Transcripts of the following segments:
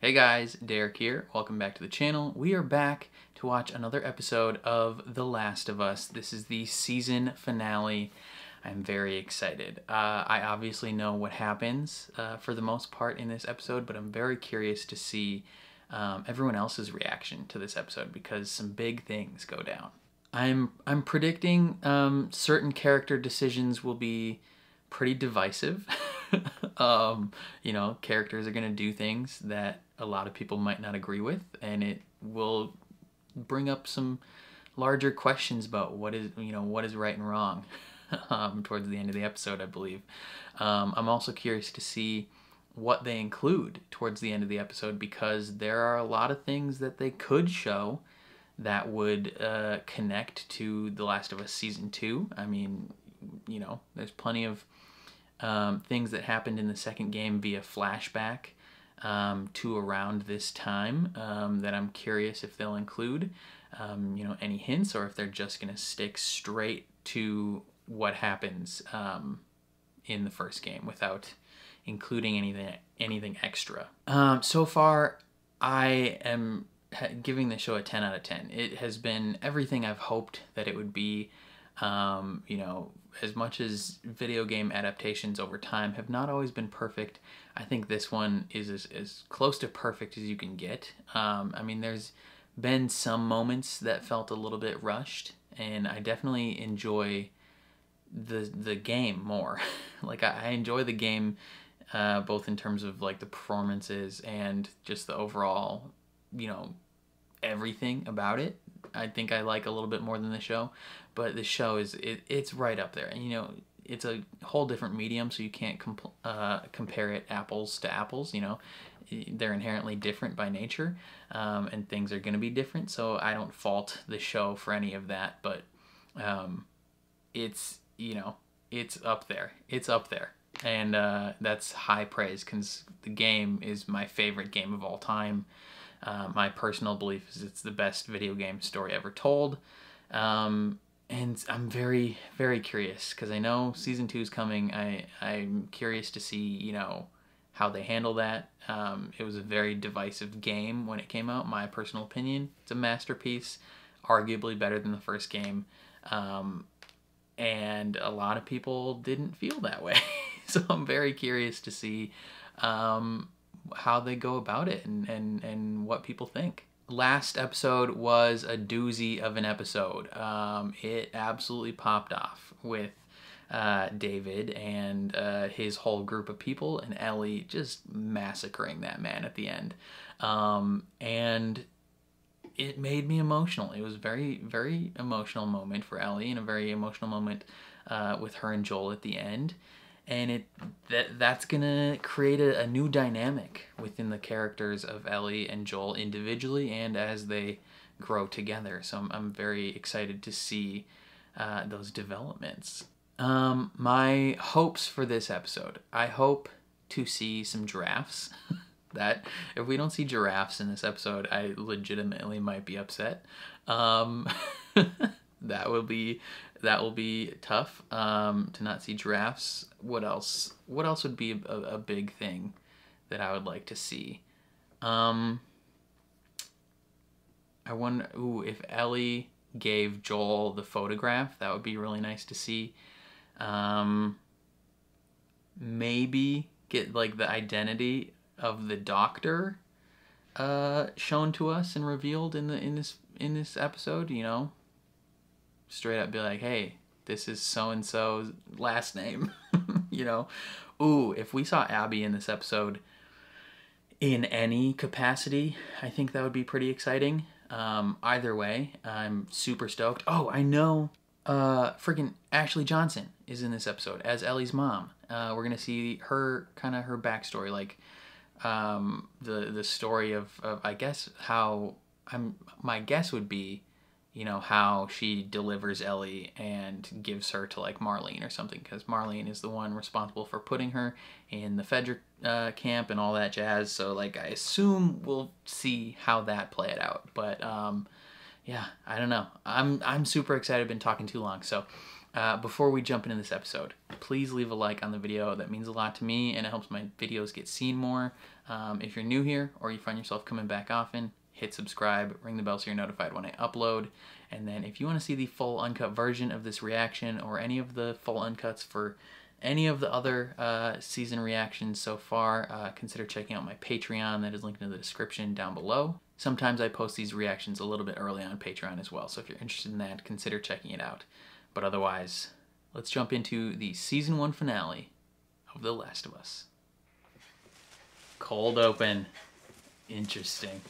Hey guys, Derek here. Welcome back to the channel. We are back to watch another episode of The Last of Us. This is the season finale. I'm very excited. I obviously know what happens for the most part in this episode, but I'm very curious to see everyone else's reaction to this episode because some big things go down. I'm predicting certain character decisions will be pretty divisive. Characters are going to do things that a lot of people might not agree with, and it will bring up some larger questions about what is right and wrong towards the end of the episode, I believe. I'm also curious to see what they include towards the end of the episode, because there are a lot of things that they could show that would connect to The Last of Us Season 2. I mean, there's plenty of things that happened in the second game via flashback to around this time that I'm curious if they'll include. Any hints, or if they're just going to stick straight to what happens in the first game without including anything extra. So far, I am giving the show a 10 out of 10. It has been everything I've hoped that it would be. As much as video game adaptations over time have not always been perfect, I think this one is as close to perfect as you can get. There's been some moments that felt a little bit rushed, and I definitely enjoy the game more. I enjoy the game both in terms of the performances and just the overall, everything about it. I think I like a little bit more than the show, but the show it's right up there. And it's a whole different medium, so you can't compare it apples to apples. They're inherently different by nature, and things are going to be different. So I don't fault the show for any of that, but it's up there. It's up there, and that's high praise because the game is my favorite game of all time. My personal belief is it's the best video game story ever told. And I'm very, very curious because I know Season 2 is coming. I'm curious to see, how they handle that. It was a very divisive game when it came out, my personal opinion. It's a masterpiece, arguably better than the first game. And a lot of people didn't feel that way. So I'm very curious to see how they go about it and what people think. Last episode was a doozy of an episode. It absolutely popped off with David and his whole group of people, and Ellie just massacring that man at the end. And it made me emotional. It was a very, very emotional moment for Ellie, and a very emotional moment with her and Joel at the end. And that's gonna create a new dynamic within the characters of Ellie and Joel individually and as they grow together. So I'm very excited to see those developments. My hopes for this episode: I hope to see some giraffes. That if we don't see giraffes in this episode, I legitimately might be upset. That will be tough to not see giraffes. What else would be a big thing that I would like to see? I wonder if Ellie gave Joel the photograph. That would be really nice to see. Maybe get the identity of the doctor shown to us and revealed in this episode, straight up be like, hey, this is so-and-so's last name. Ooh, if we saw Abby in this episode in any capacity, I think that would be pretty exciting. Either way, I'm super stoked. Oh, I know freaking Ashley Johnson is in this episode as Ellie's mom. We're gonna see her backstory, the story of I guess how my guess would be, how she delivers Ellie and gives her to Marlene or something, because Marlene is the one responsible for putting her in the Fedric camp and all that jazz. So I assume we'll see how that played out. But yeah, I don't know. I'm super excited. I've been talking too long, so Before we jump into this episode, please leave a like on the video. That means a lot to me and it helps my videos get seen more. If you're new here or you find yourself coming back often, hit subscribe, ring the bell so you're notified when I upload. And then if you want to see the full uncut version of this reaction or any of the full uncuts for any of the other season reactions so far, consider checking out my Patreon. That is linked in the description down below. Sometimes I post these reactions a little bit early on Patreon as well, so if you're interested in that, consider checking it out. But otherwise, let's jump into the Season 1 finale of The Last of Us. Cold open. Interesting.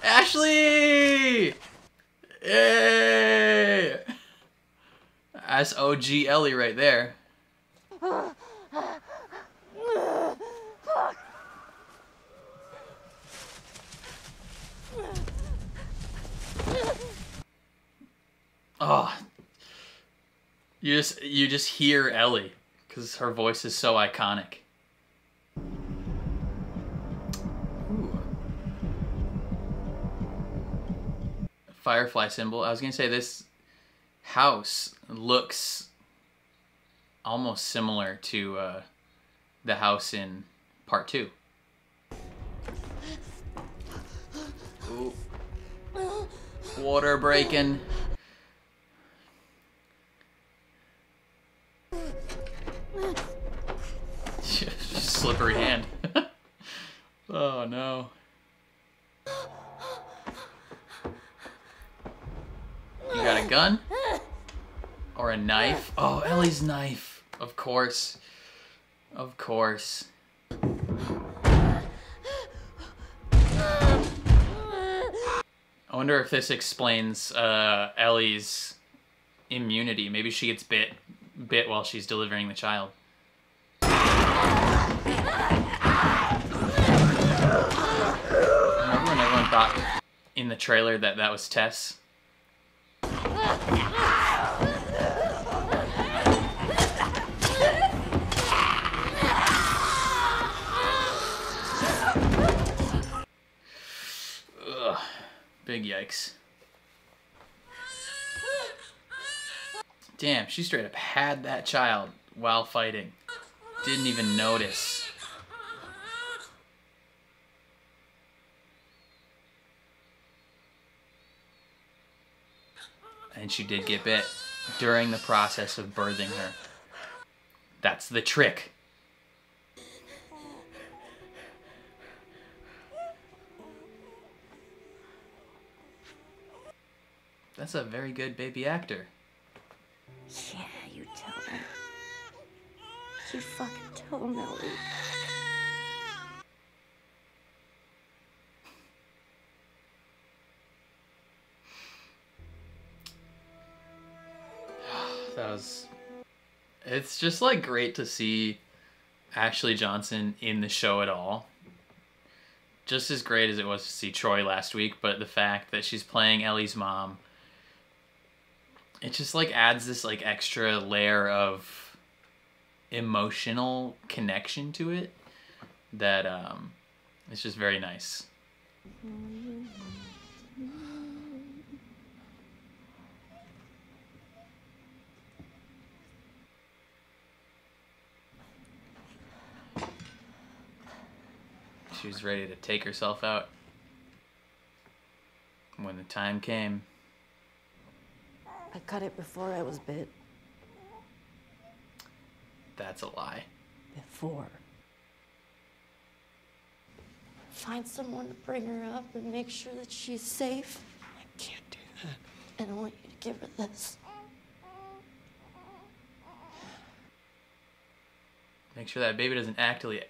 Ashley! Yay! That's OG Ellie right there. Oh, you just hear Ellie because her voice is so iconic. Ooh. Firefly symbol. I was gonna say this house looks almost similar to the house in part 2. Ooh. Water breaking. Slippery hand. Oh no. You got a gun? Or a knife? Oh, Ellie's knife. Of course. Of course. I wonder if this explains Ellie's immunity. Maybe she gets bit while she's delivering the child. Remember when everyone thought in the trailer that that was Tess? Ugh, big yikes. Damn, she straight up had that child while fighting. Didn't even notice. And she did get bit during the process of birthing her. That's the trick. That's a very good baby actor. Yeah, you tell her. You fucking tell him, Ellie. It's just like great to see Ashley Johnson in the show at all. Just as great as it was to see Troy last week, but the fact that she's playing Ellie's mom, it just like adds this like extra layer of emotional connection to it that it's just very nice. She was ready to take herself out when the time came. I cut it before I was bit. That's a lie. Before. Find someone to bring her up and make sure that she's safe. I can't do that. And I want you to give her this. Make sure that baby doesn't accidentally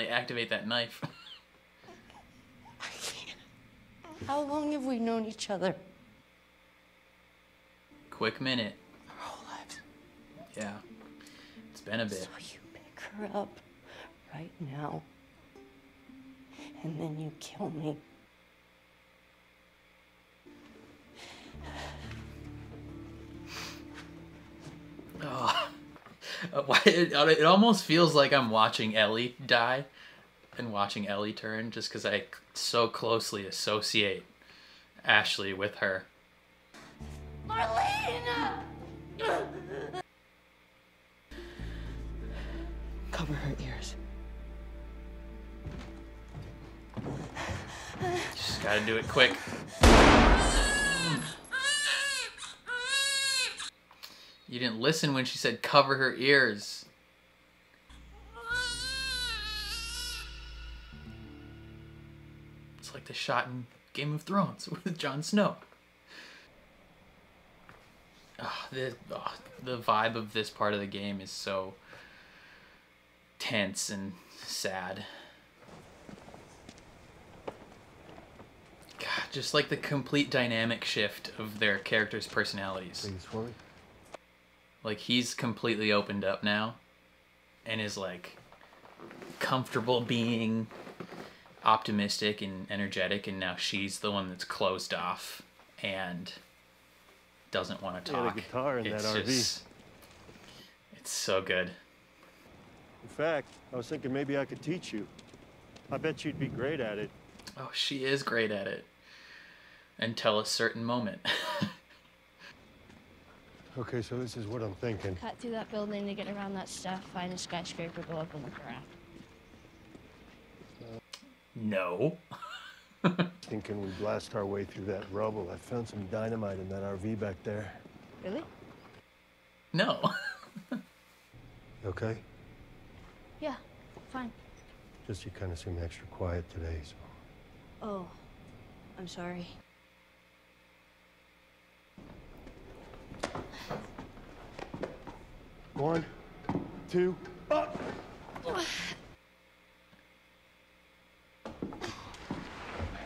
activate that knife. I can't. How long have we known each other? Quick minute. Our whole lives. Yeah. It's been a bit. So you pick her up right now. And then you kill me. Oh. It almost feels like I'm watching Ellie die and watching Ellie turn just because I so closely associate Ashley with her. Marlene! Cover her ears. Just gotta do it quick. You didn't listen when she said cover her ears. It's like the shot in Game of Thrones with Jon Snow. The vibe of this part of the game is so tense and sad. God, just like the complete dynamic shift of their characters' personalities. Like, he's completely opened up now and is like comfortable being optimistic and energetic, and now she's the one that's closed off and doesn't want to talk. The guitar in that RV. It's so good. In fact, I was thinking maybe I could teach you. I bet you'd be great at it. Oh, she is great at it. Until a certain moment. Okay, so this is what I'm thinking. Cut through that building to get around that stuff, find a skyscraper, go up and look around. No. Thinking we blast our way through that rubble. I found some dynamite in that RV back there. Really? No. Okay? Yeah, fine. Just you kind of seem extra quiet today, so... Oh, I'm sorry. One, two, up!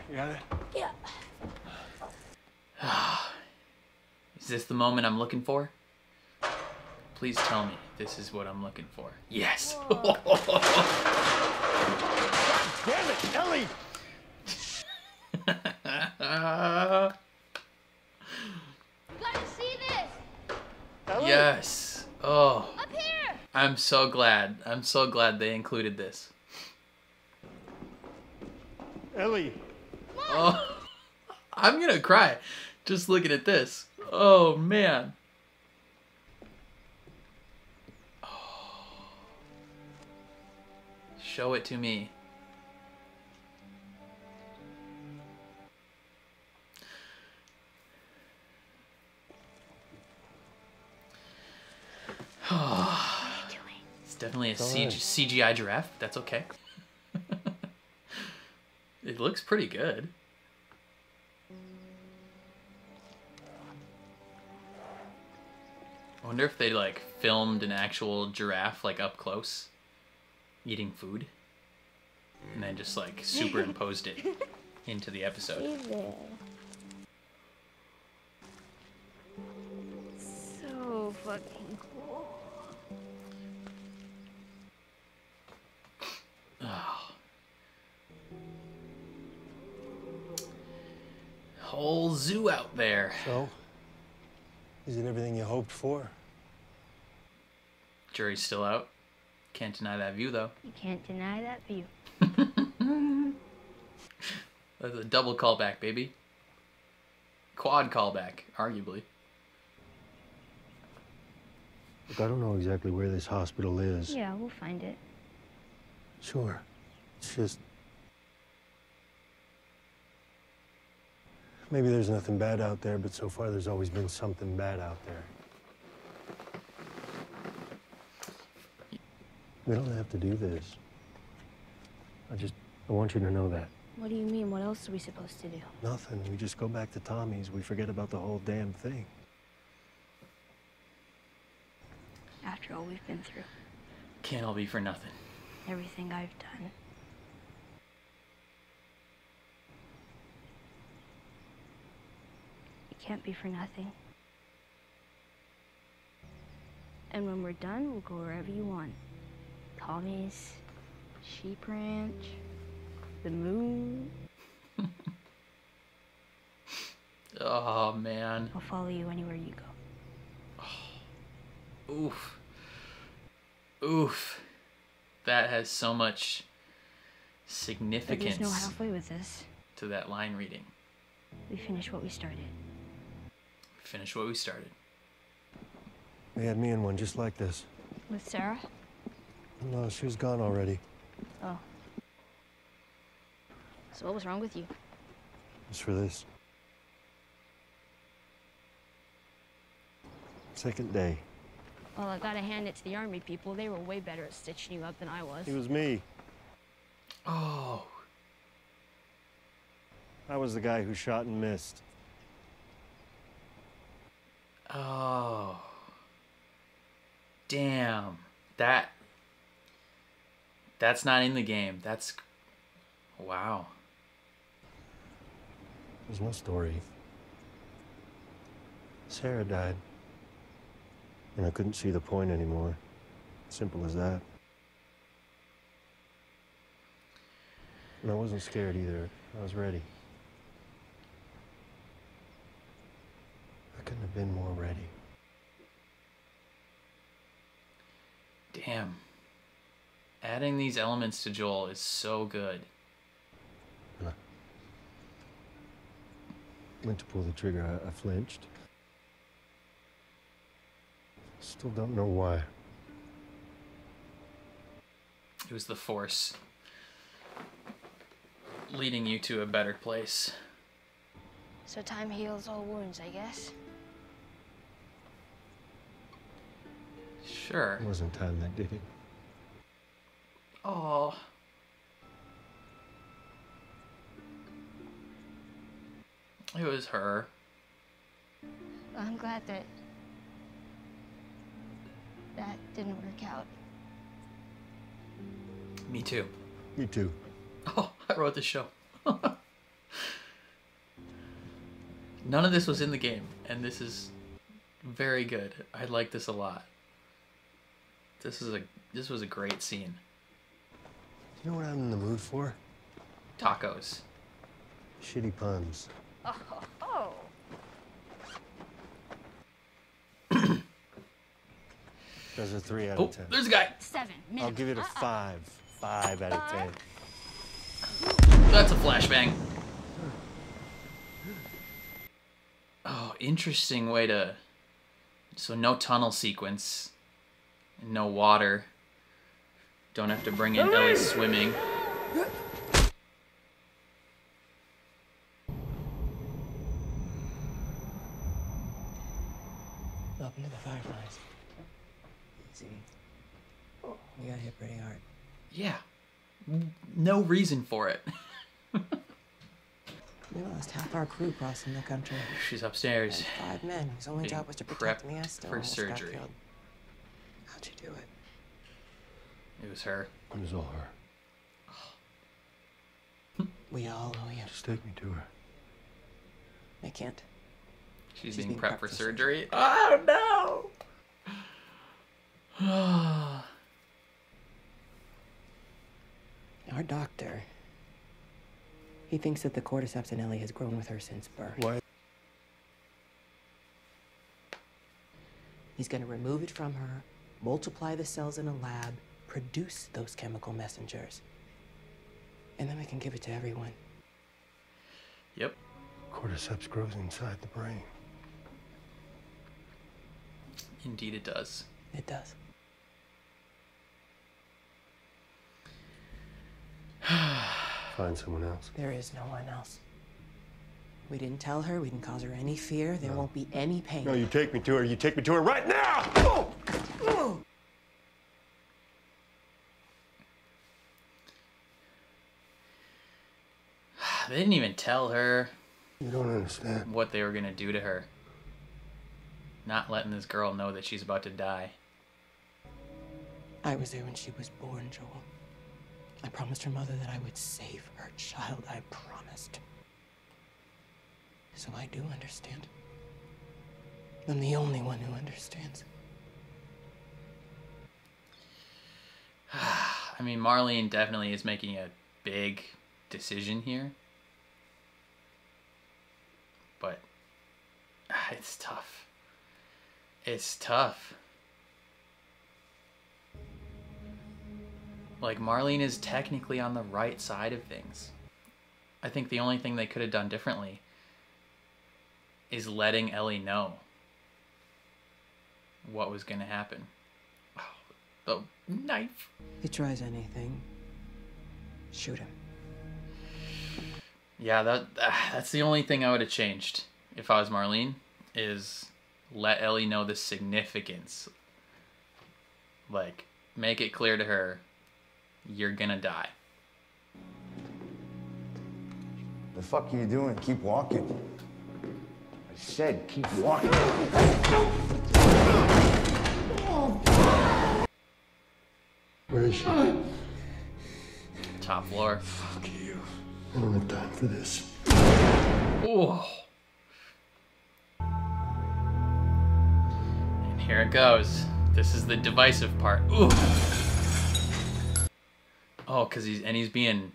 You got it? Yeah. Is this the moment I'm looking for? Please tell me this is what I'm looking for. Yes. Damn it, Ellie! Gotta see this! Ellie! Yes. Oh. Up here! I'm so glad. I'm so glad they included this. Ellie! Oh. I'm gonna cry just looking at this. Oh, man. Oh. Show it to me. It's definitely a CGI giraffe. That's okay. It looks pretty good. I wonder if they like filmed an actual giraffe like up close eating food and then just like superimposed it into the episode. Hey there. So fucking cool. Oh. Whole zoo out there. So, is it everything you hoped for? Jury's still out. Can't deny that view though. You can't deny that view. That's a double callback, baby. Quad callback, arguably. Look, I don't know exactly where this hospital is. Yeah, we'll find it. Sure. It's just... maybe there's nothing bad out there, but so far there's always been something bad out there. We don't have to do this. I want you to know that. What do you mean? What else are we supposed to do? Nothing. We just go back to Tommy's. We forget about the whole damn thing. After all we've been through. Can't all be for nothing. Everything I've done. It can't be for nothing. And when we're done, we'll go wherever you want. Tommy's, Sheep Ranch, the moon. Oh, man. I'll follow you anywhere you go. Oof. Oof. That has so much But significance there's no halfway with this. to that line reading. We finish what we started. finish what we started. They had me in one just like this. With Sarah? No, she was gone already. Oh. So what was wrong with you? Just for this. Second day. Well, I gotta hand it to the army people. They were way better at stitching you up than I was. It was me. Oh. I was the guy who shot and missed. Oh. Damn. That's not in the game. That's... Wow. There's no story. Sarah died. And I couldn't see the point anymore. Simple as that. And I wasn't scared either. I was ready. I couldn't have been more ready. Damn. Adding these elements to Joel is so good. When I went to pull the trigger, I flinched. Still don't know why. It was the Force leading you to a better place. So time heals all wounds, I guess. Sure. It wasn't time that did it. Oh. It was her. I'm glad that didn't work out. Me too. Me too. Oh, I wrote the show. None of this was in the game, and this is very good. I like this a lot. This was a great scene. You know what I'm in the mood for? Tacos. Shitty puns. Oh. That's a 3 out Oh, of 10. there's a guy. 7 minutes. I'll give it a 5. 5 out of 10. That's a flashbang. Oh, interesting way to... So no tunnel sequence. No water. Don't have to bring in Ellie swimming. Up into the fireflies. Easy. You got hit pretty hard. Yeah. No reason for it. We lost half our crew crossing the country. She's upstairs. And 5 men whose only Being job was to protect prepped me. I still for almost surgery. got killed. How'd you do it? It was her. It was all her. We all owe you. Just take me to her. I can't. She's being prepped for surgery. Oh no! Our doctor, he thinks that the cordyceps in Ellie has grown with her since birth. Why? He's going to remove it from her, multiply the cells in a lab, produce those chemical messengers, and then we can give it to everyone. Yep. Cordyceps grows inside the brain. Indeed it does. It does. Find someone else. There is no one else. We didn't tell her. We didn't cause her any fear. There won't be any pain. No, you take me to her. You take me to her right now! Oh! Oh! They didn't even tell her You don't understand. what they were gonna do to her. Not letting this girl know that she's about to die. I was there when she was born, Joel. I promised her mother that I would save her child. I promised. So I do understand. I'm the only one who understands. I mean, Marlene definitely is making a big decision here. But it's tough. It's tough. Like, Marlene is technically on the right side of things. I think the only thing they could have done differently is letting Ellie know what was going to happen. Oh, the knife. He tries anything, shoot him. Yeah, that's the only thing I would have changed if I was Marlene, is let Ellie know the significance. Like, make it clear to her, you're gonna die. The fuck are you doing? Keep walking. I said keep walking. Where is she? Top floor. Fuck you. I don't have time for this. Oh. And here it goes. This is the divisive part. Ooh. Oh, cause he's being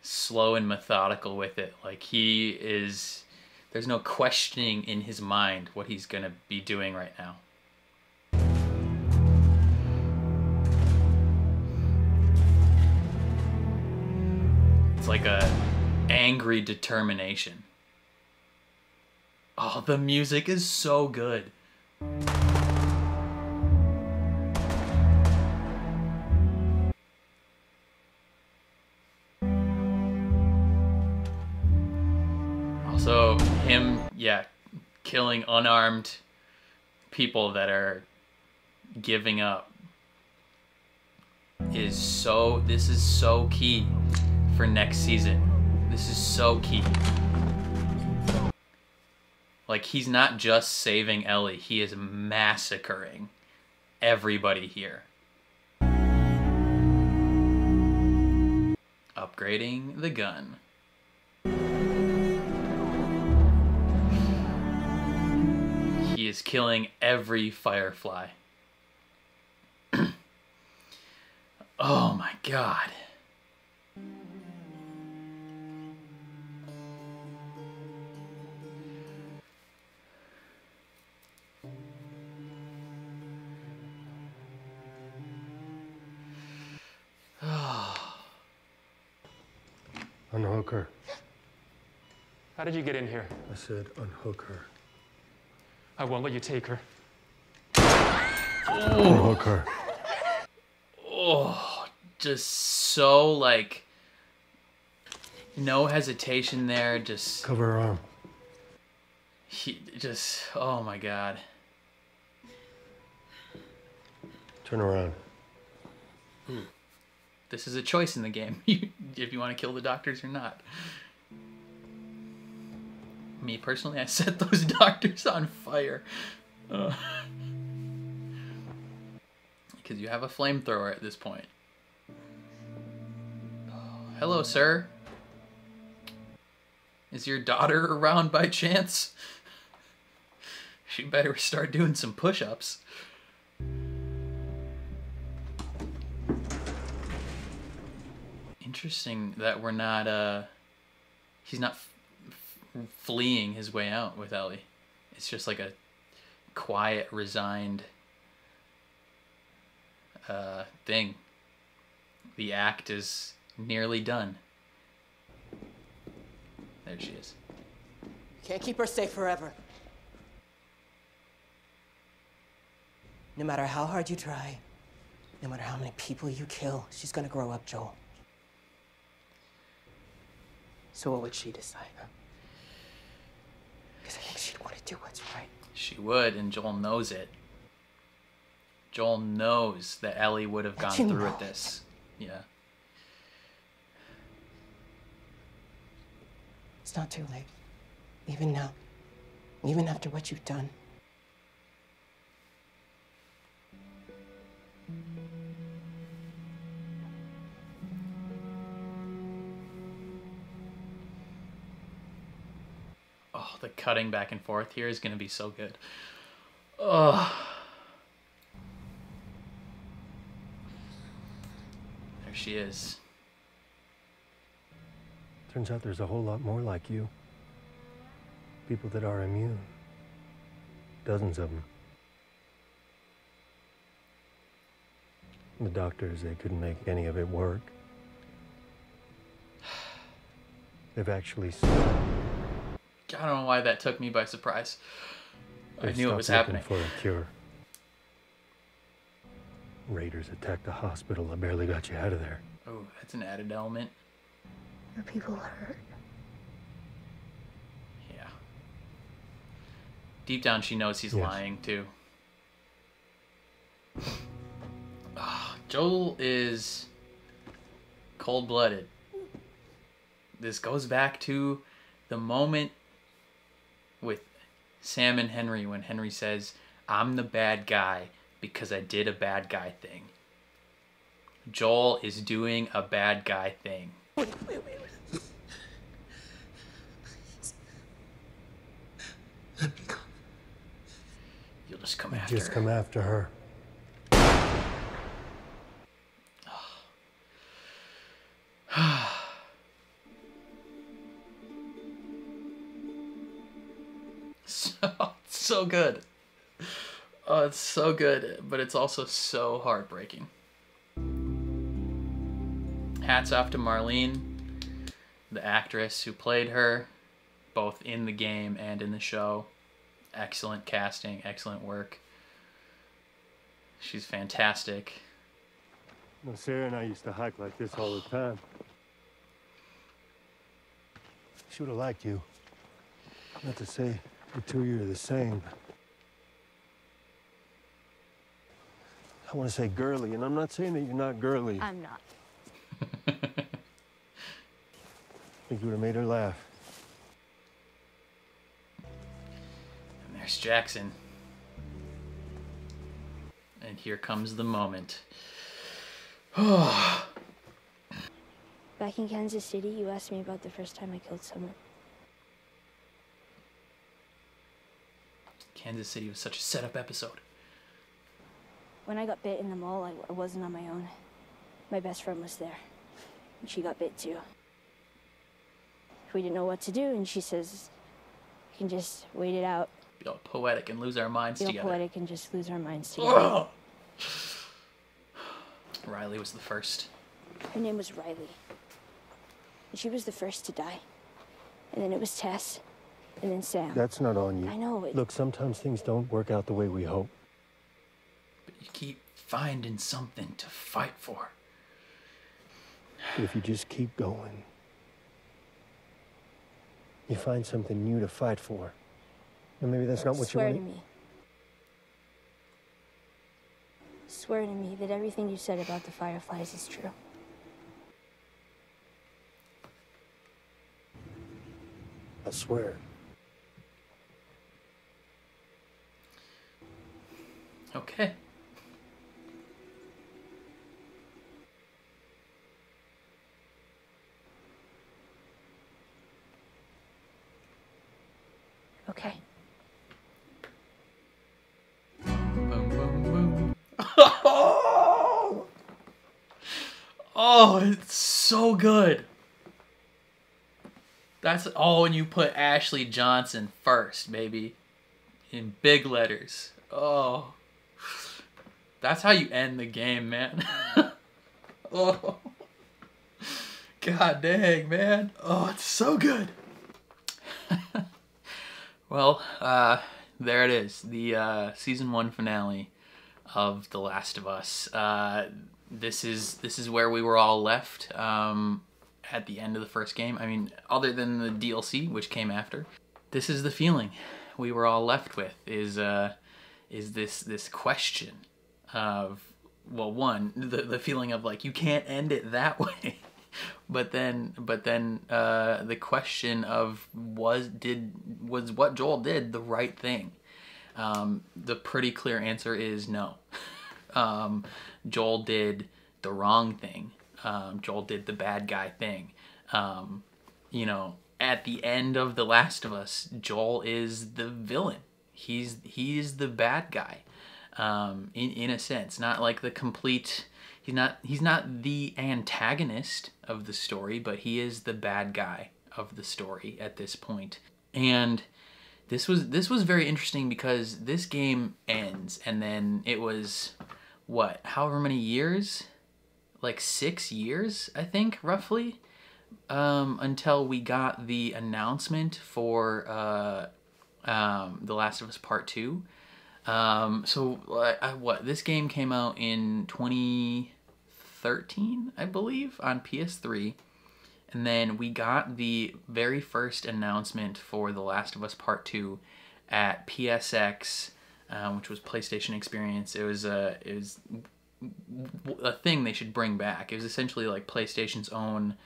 slow and methodical with it. Like there's no questioning in his mind what he's gonna be doing right now. It's like a angry determination. Oh, the music is so good. Also, him, killing unarmed people that are giving up this is so key for next season. This is so key. Like, he's not just saving Ellie, he is massacring everybody here. Upgrading the gun. He is killing every firefly. Oh my god. Unhook her. How did you get in here? I said unhook her. I won't let you take her. Unhook her. Oh, just so, like, no hesitation there. Just Cover her arm. oh my god. Turn around. Ooh. This is a choice in the game, if you want to kill the doctors or not. Me personally, I set those doctors on fire. Because you have a flamethrower at this point. Oh, hello, sir. Is your daughter around by chance? She better start doing some push-ups. Interesting that we're not, he's not fleeing his way out with Ellie. It's just like a quiet, resigned thing. The act is nearly done. There she is. Can't keep her safe forever. No matter how hard you try, no matter how many people you kill, she's gonna grow up, Joel. So what would she decide, huh? Because I think she'd want to do what's right. She would, and Joel knows it. Joel knows that Ellie would have gone through with this. Yeah. It's not too late. Even now. Even after what you've done. Oh, the cutting back and forth here is going to be so good. Oh. There she is. Turns out there's a whole lot more like you. People that are immune. Dozens of them. The doctors, they couldn't make any of it work. They've actually I don't know why that took me by surprise. I They knew it was stopped happening. looking for a cure. Raiders attacked the hospital. I barely got you out of there. Oh, that's an added element. Are people hurt? Yeah. Deep down, she knows he's Yes. lying, too. Joel is cold-blooded. This goes back to the moment with Sam and Henry when Henry says, "I'm the bad guy because I did a bad guy thing." Joel is doing a bad guy thing. Wait. Let me go. You'll just come after Just her. come after her. So good. Oh, it's so good, but it's also so heartbreaking. Hats off to Marlene, the actress who played her, both in the game and in the show. Excellent casting, excellent work. She's fantastic. Well, Sarah and I used to hike like this all the time. She would have liked you. Not to say the two of you are the same, but I want to say girly, and I'm not saying that you're not girly. I'm not. I think you would have made her laugh. And there's Jackson. And here comes the moment. Back in Kansas City, you asked me about the first time I killed someone. Kansas City was such a setup episode. When I got bit in the mall, I wasn't on my own. My best friend was there. And she got bit too. We didn't know what to do, and she says, "You can just wait it out. Be all poetic and lose our minds Be all together. poetic and just lose our minds together." Riley was the first. Her name was Riley. And she was the first to die. And then it was Tess. And then Sam. That's not on you. I know it. Look, sometimes things don't work out the way we hope. But you keep finding something to fight for. But if you just keep going, you find something new to fight for. And maybe that's not what you Swear to want. me. Swear to me that everything you said about the Fireflies is true. I swear. Okay. Okay. Boom, boom, boom. Oh, it's so good. And you put Ashley Johnson first, baby. In big letters. Oh. That's how you end the game, man. Oh. God dang, man. Oh, it's so good. Well, there it is. The season 1 finale of The Last of Us. This is where we were all left at the end of the first game. I mean, other than the DLC, which came after. This is the feeling we were all left with, is this question of, well, one, the feeling of like, you can't end it that way. But then the question of was what Joel did the right thing? The pretty clear answer is no. Joel did the wrong thing. Joel did the bad guy thing. You know, at the end of The Last of Us, Joel is the villain. He's the bad guy. In a sense, not like the complete. He's not the antagonist of the story, but he is the bad guy of the story at this point. And this was very interesting because this game ends, and then it was however many years, like 6 years, I think, roughly, until we got the announcement for The Last of Us Part 2. This game came out in 2013, I believe, on PS3. And then we got the very first announcement for The Last of Us Part 2 at PSX, which was PlayStation Experience. It was a thing they should bring back. It was essentially like PlayStation's own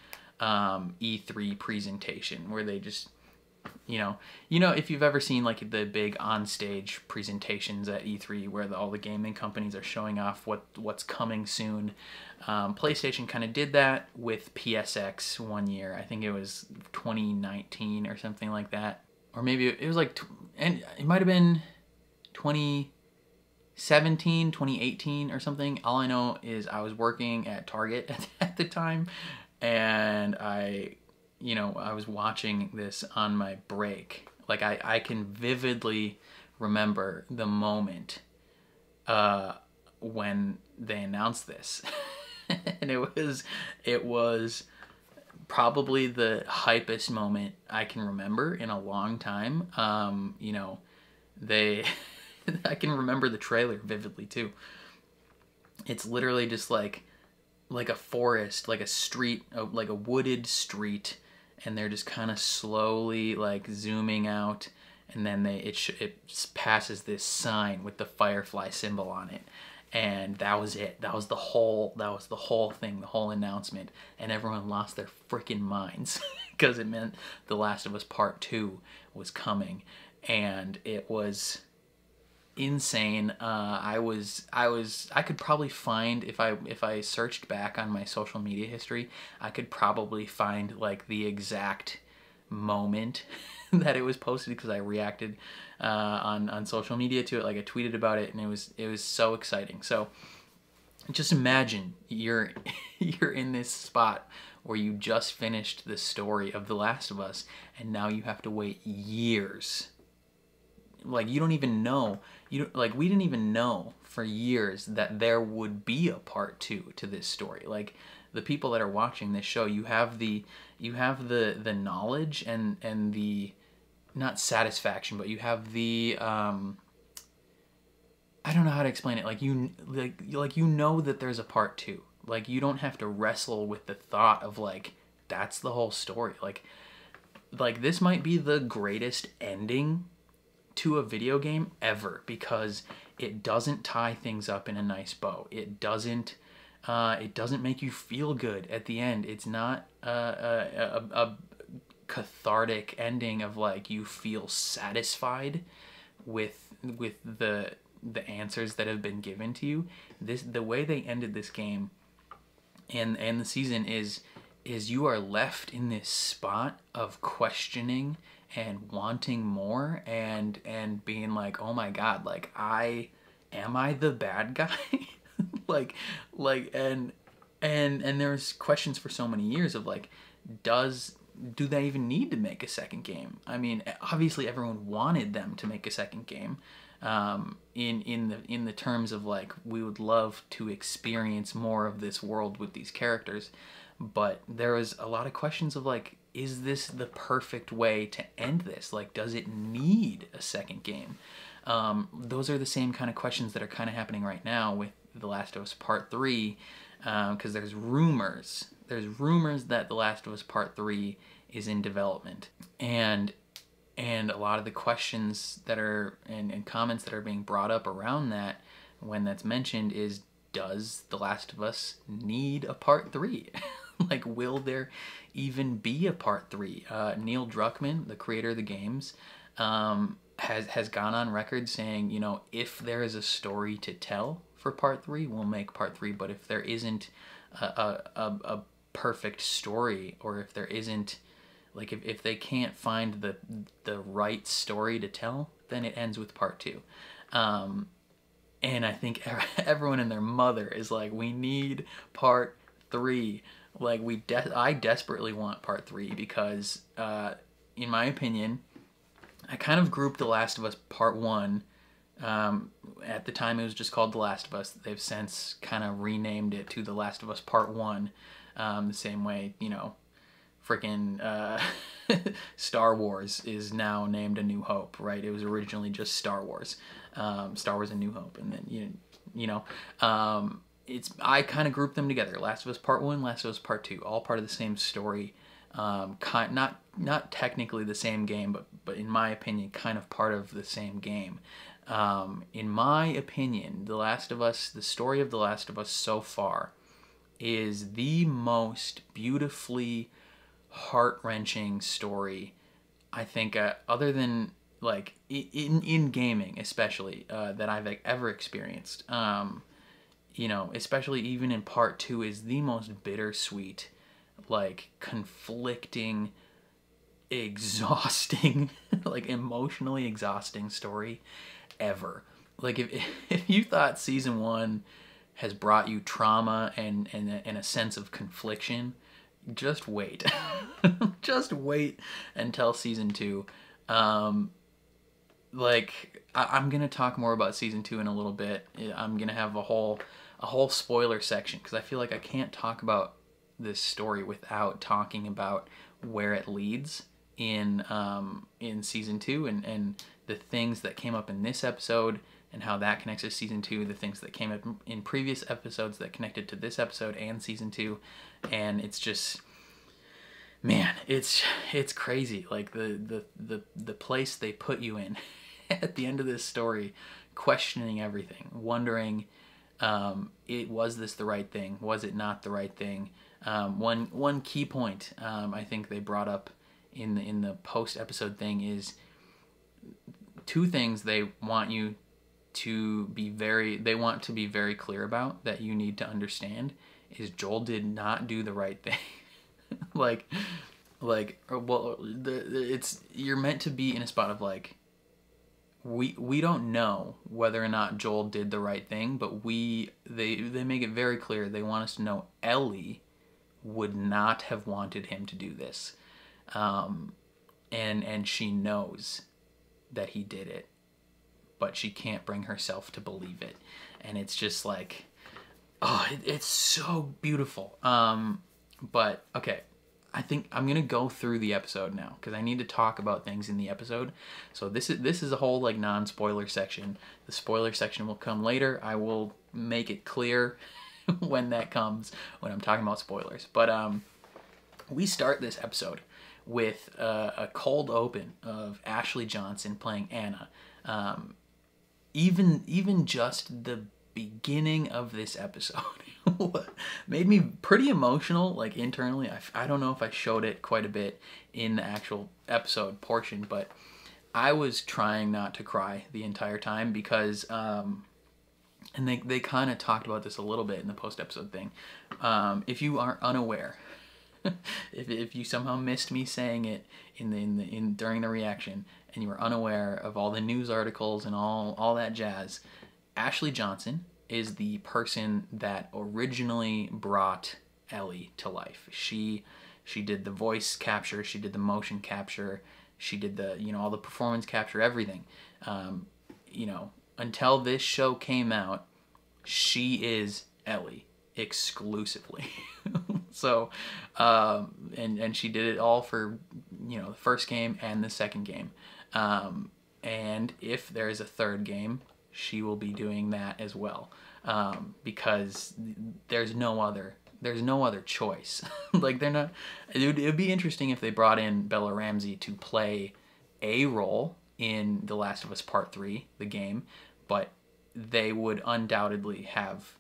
E3 presentation, where they just, you know, if you've ever seen like the big onstage presentations at E3 where all the gaming companies are showing off what's coming soon, PlayStation kind of did that with PSX one year. I think it was 2019 or something like that, or maybe it was like, and it might have been 2017, 2018 or something. All I know is I was working at Target at the time, and I was watching this on my break. Like I can vividly remember the moment when they announced this. And it was probably the hypest moment I can remember in a long time. I can remember the trailer vividly too. It's literally just like a forest, like a street, like a wooded street, and they're just kind of slowly like zooming out, and then it passes this sign with the firefly symbol on it, and that was it. That was the whole thing, the whole announcement, and everyone lost their freaking minds because it meant The Last of Us Part 2 was coming, and it was insane. I could probably find, if I searched back on my social media history, I could probably find like the exact moment that it was posted, because I reacted on social media to it. Like I tweeted about it, and it was so exciting. So just imagine you're in this spot where you just finished the story of The Last of Us, and now you have to wait years. Like you don't even know, we didn't even know for years that there would be a part 2 to this story. Like the people that are watching this show, you have the knowledge and the, not satisfaction, but you have the I don't know how to explain it. Like you know that there's a part 2. Like you don't have to wrestle with the thought of like that's the whole story. Like this might be the greatest ending to a video game ever, because it doesn't tie things up in a nice bow. It doesn't make you feel good at the end. It's not a cathartic ending of like you feel satisfied with the answers that have been given to you. The way they ended this game and the season is you are left in this spot of questioning and wanting more, and being like, oh my god, like am I the bad guy? and there's questions for so many years of like, do they even need to make a second game? I mean, obviously everyone wanted them to make a second game, in the terms of like, we would love to experience more of this world with these characters, but there was a lot of questions of like, is this the perfect way to end this? Like, does it need a second game? Those are the same kind of questions that are kind of happening right now with The Last of Us Part 3, because there's rumors that The Last of Us Part 3 is in development, and a lot of the questions that are and comments that are being brought up around that when that's mentioned is, does The Last of Us need a Part 3? Like, will there even be a Part 3? Neil Druckmann, the creator of the games, has gone on record saying, if there is a story to tell for Part 3, we'll make Part 3. But if there isn't a perfect story, or if there isn't, like, if they can't find the right story to tell, then it ends with Part 2. And I think everyone and their mother is like, we need Part 3. Like, I desperately want Part 3 because, in my opinion, I kind of grouped The Last of Us Part 1. At the time, it was just called The Last of Us. They've since kind of renamed it to The Last of Us Part 1, the same way, freaking Star Wars is now named A New Hope, right? It was originally just Star Wars, Star Wars A New Hope, and then I kind of grouped them together. Last of Us Part 1, Last of Us Part 2, all part of the same story. Not technically the same game, but in my opinion, kind of part of the same game. In my opinion, the story of The Last of Us so far is the most beautifully heart-wrenching story, I think, other than like in gaming especially, that I've ever experienced. Especially even in Part 2, is the most bittersweet, like conflicting, exhausting, like emotionally exhausting story ever. Like if you thought season 1 has brought you trauma and a sense of confliction, just wait. Just wait until season 2. I'm gonna talk more about season 2 in a little bit. I'm gonna have a whole spoiler section, because I feel like I can't talk about this story without talking about where it leads in season 2, and the things that came up in this episode and how that connects to season 2, the things that came up in previous episodes that connected to this episode and season 2. And it's just, man, it's crazy. Like the place they put you in at the end of this story, questioning everything, wondering, was this the right thing? Was it not the right thing? One key point I think they brought up in the post episode thing is 2 things they want to be very clear about, that you need to understand, is Joel did not do the right thing. You're meant to be in a spot of like, we don't know whether or not Joel did the right thing, but they make it very clear they want us to know Ellie would not have wanted him to do this, and she knows that he did it, but she can't bring herself to believe it. And it's just like, it's so beautiful. But okay, I think I'm gonna go through the episode now, because I need to talk about things in the episode. So this is a whole like non-spoiler section. The spoiler section will come later. I will make it clear when that comes, when I'm talking about spoilers. But we start this episode with a cold open of Ashley Johnson playing Anna. Even just the beginning of this episode made me pretty emotional, like internally. I don't know if I showed it quite a bit in the actual episode portion, but I was trying not to cry the entire time, because and they kind of talked about this a little bit in the post-episode thing. If you are unaware, if you somehow missed me saying it during the reaction, and you were unaware of all the news articles and all that jazz, Ashley Johnson is the person that originally brought Ellie to life. She did the voice capture, she did the motion capture, she did the all the performance capture, everything. Until this show came out, she is Ellie exclusively. So and she did it all for the first game and the second game. And if there is a third game, she will be doing that as well, because there's no other choice. Like, they're not. It would be interesting if they brought in Bella Ramsey to play a role in The Last of Us Part 3, the game, but they would undoubtedly have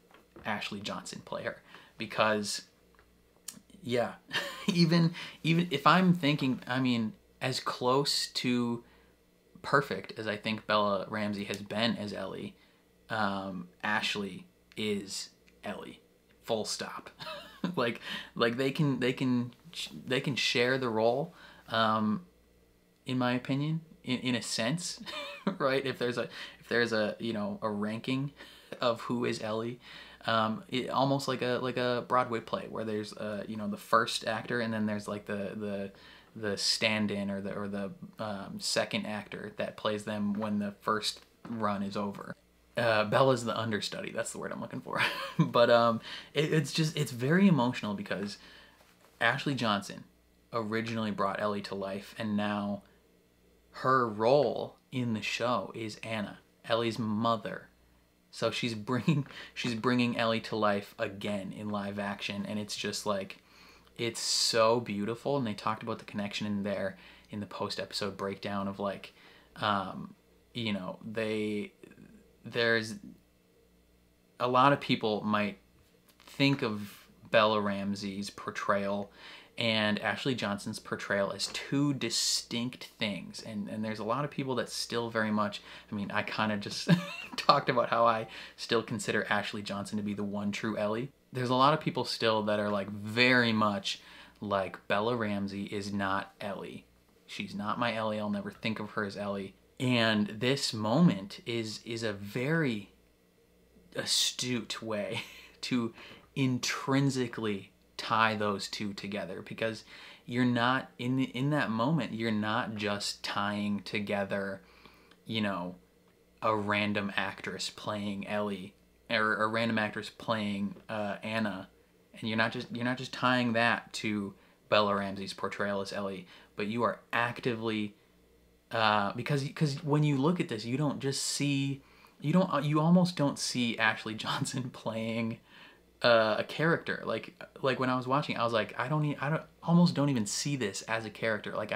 Ashley Johnson play her, because yeah, even if I'm thinking, as close to perfect as I think Bella Ramsey has been as Ellie, Ashley is Ellie, full stop. like they can share the role, in my opinion, in a sense, right? If there's a a ranking of who is Ellie, almost like a Broadway play, where there's the first actor, and then there's like the stand-in or the second actor that plays them when the first run is over. Bella's the understudy. That's the word I'm looking for. But it's very emotional, because Ashley Johnson originally brought Ellie to life, and now her role in the show is Anna, Ellie's mother. So she's bringing Ellie to life again in live action, and it's just like, it's so beautiful. And they talked about the connection in there in the post-episode breakdown of like, you know, there's a lot of people might think of Bella Ramsey's portrayal and Ashley Johnson's portrayal as two distinct things. And there's a lot of people that still very much, I mean, I kind of just talked about how I still consider Ashley Johnson to be the one true Ellie. There's a lot of people still that are like very much like Bella Ramsey is not Ellie. She's not my Ellie. I'll never think of her as Ellie. And this moment is a very astute way to intrinsically tie those two together, because you're not in that moment, you're not just tying together, you know, a random actress playing Ellie or a random actress playing Anna, and you're not just tying that to Bella Ramsey's portrayal as Ellie, but you are actively because when you look at this, you don't just see, you almost don't see Ashley Johnson playing a character. Like when I was watching, I was like, I almost don't even see this as a character. Like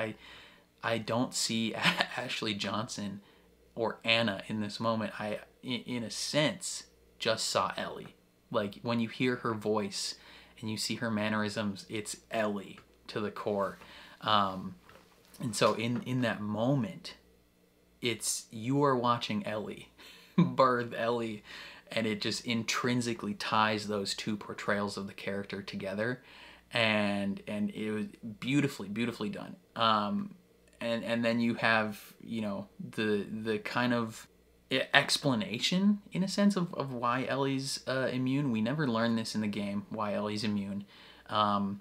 I don't see Ashley Johnson or Anna in this moment. I, in a sense, just saw Ellie. Like when you hear her voice and you see her mannerisms, it's Ellie to the core. And so in that moment, it's, you are watching Ellie birth Ellie, and it just intrinsically ties those two portrayals of the character together, and it was beautifully done. And then you have, you know, the kind of explanation in a sense of why Ellie's immune. We never learn this in the game, why Ellie's immune, and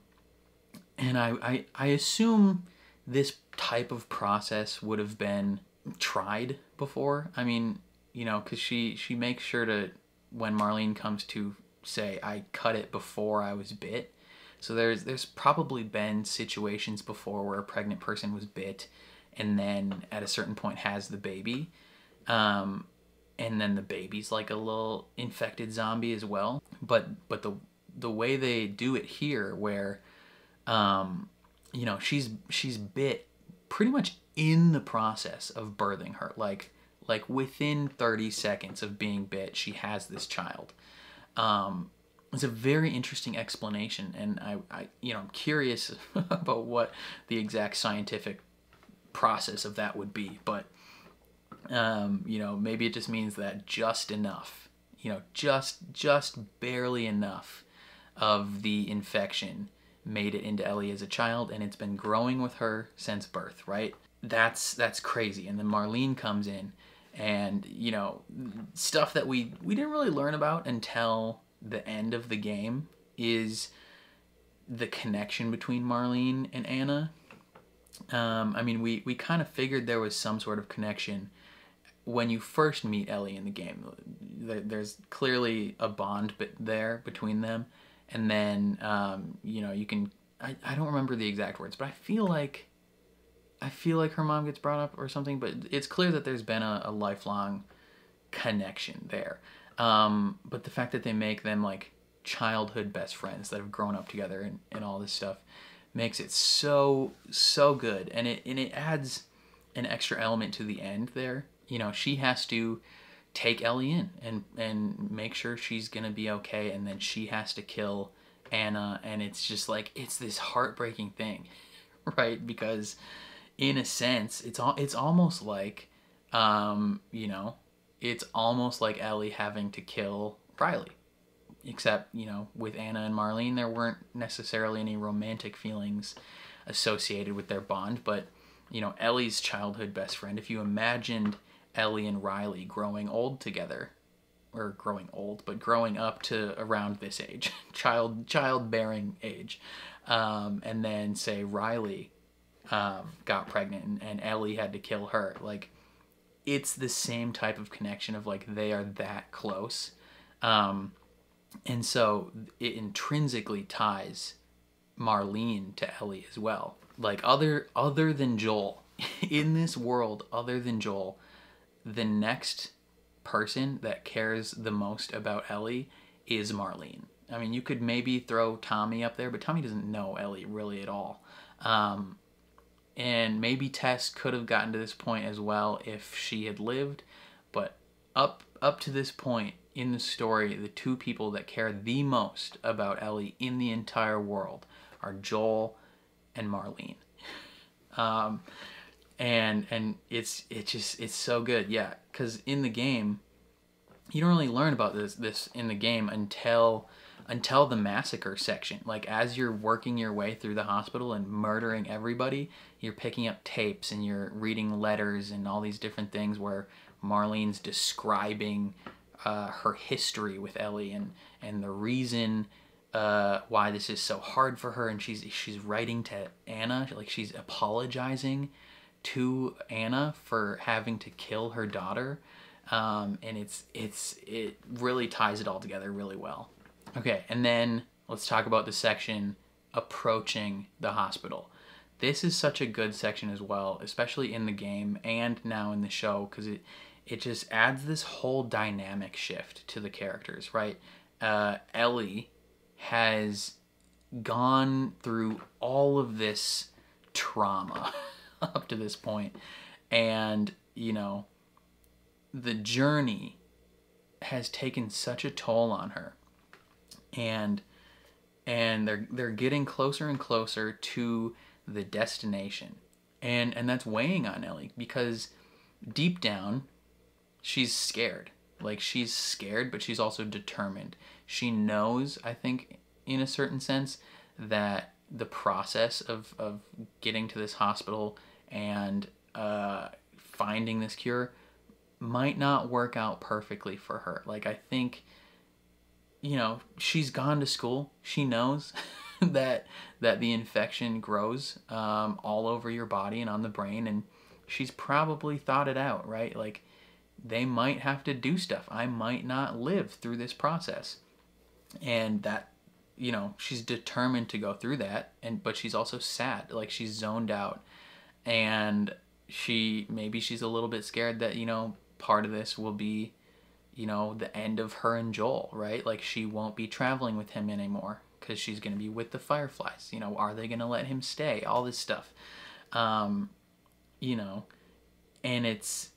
I assume this type of process would have been tried before. I mean, you know, because she makes sure to, when Marlene comes to say, I cut it before I was bit. So there's probably been situations before where a pregnant person was bit and then at a certain point has the baby. And then the baby's like a little infected zombie as well. But the way they do it here, where you know, she's bit pretty much in the process of birthing her, like within 30 seconds of being bit, she has this child. It's a very interesting explanation, and I you know, I'm curious about what the exact scientific process of that would be, but you know, maybe it just means that just enough, you know, just barely enough of the infection made it into Ellie as a child, and it's been growing with her since birth, right? That's crazy. And then Marlene comes in, and, you know, stuff that we didn't really learn about until the end of the game is the connection between Marlene and Anna. I mean, we kind of figured there was some sort of connection when you first meet Ellie in the game. There's clearly a bond there between them. And then, you know, you can, I don't remember the exact words, but I feel like her mom gets brought up or something, but it's clear that there's been a lifelong connection there. But the fact that they make them like childhood best friends that have grown up together and all this stuff makes it so good. And it adds an extra element to the end there. You know, she has to take Ellie in and make sure she's gonna be okay, and then she has to kill Anna, and it's just like, it's this heartbreaking thing, right? Because in a sense, it's almost like, you know, it's almost like Ellie having to kill Riley, except, you know, with Anna and Marlene, there weren't necessarily any romantic feelings associated with their bond, but, you know, Ellie's childhood best friend, if you imagined Ellie and Riley growing old together, or growing old, but growing up to around this age, childbearing age, and then say Riley got pregnant and Ellie had to kill her, like, it's the same type of connection of like, they are that close, and so it intrinsically ties Marlene to Ellie as well. Like other than Joel, in this world, other than Joel, the next person that cares the most about Ellie is Marlene. I mean, you could maybe throw Tommy up there, but Tommy doesn't know Ellie really at all. And maybe Tess could have gotten to this point as well if she had lived, but up to this point in the story, the two people that care the most about Ellie in the entire world are Joel and Marlene. And it's so good, yeah, because in the game you don't really learn about this in the game until the massacre section. Like, as you're working your way through the hospital and murdering everybody, you're picking up tapes and you're reading letters and all these different things where Marlene's describing her history with Ellie and the reason why this is so hard for her, and she's writing to Anna, like she's apologizing to Anna for having to kill her daughter, and it really ties it all together really well. Okay, and then let's talk about the section approaching the hospital. This is such a good section as well, especially in the game and now in the show, because it just adds this whole dynamic shift to the characters, right? Ellie has gone through all of this trauma up to this point, and you know, the journey has taken such a toll on her, and they're getting closer and closer to the destination, and that's weighing on Ellie, because deep down she's scared. Like, she's scared, but she's also determined. She knows, I think, in a certain sense, that the process of getting to this hospital and finding this cure might not work out perfectly for her. Like, I think, you know, she's gone to school. She knows that the infection grows all over your body and on the brain, and she's probably thought it out, right? Like, they might have to do stuff. I might not live through this process. And that, you know, she's determined to go through that, but she's also sad. Like, she's zoned out. And she's a little bit scared that, you know, part of this will be, you know, the end of her and Joel, right? Like, she won't be traveling with him anymore because she's going to be with the Fireflies. You know, are they going to let him stay? All this stuff. You know, and it's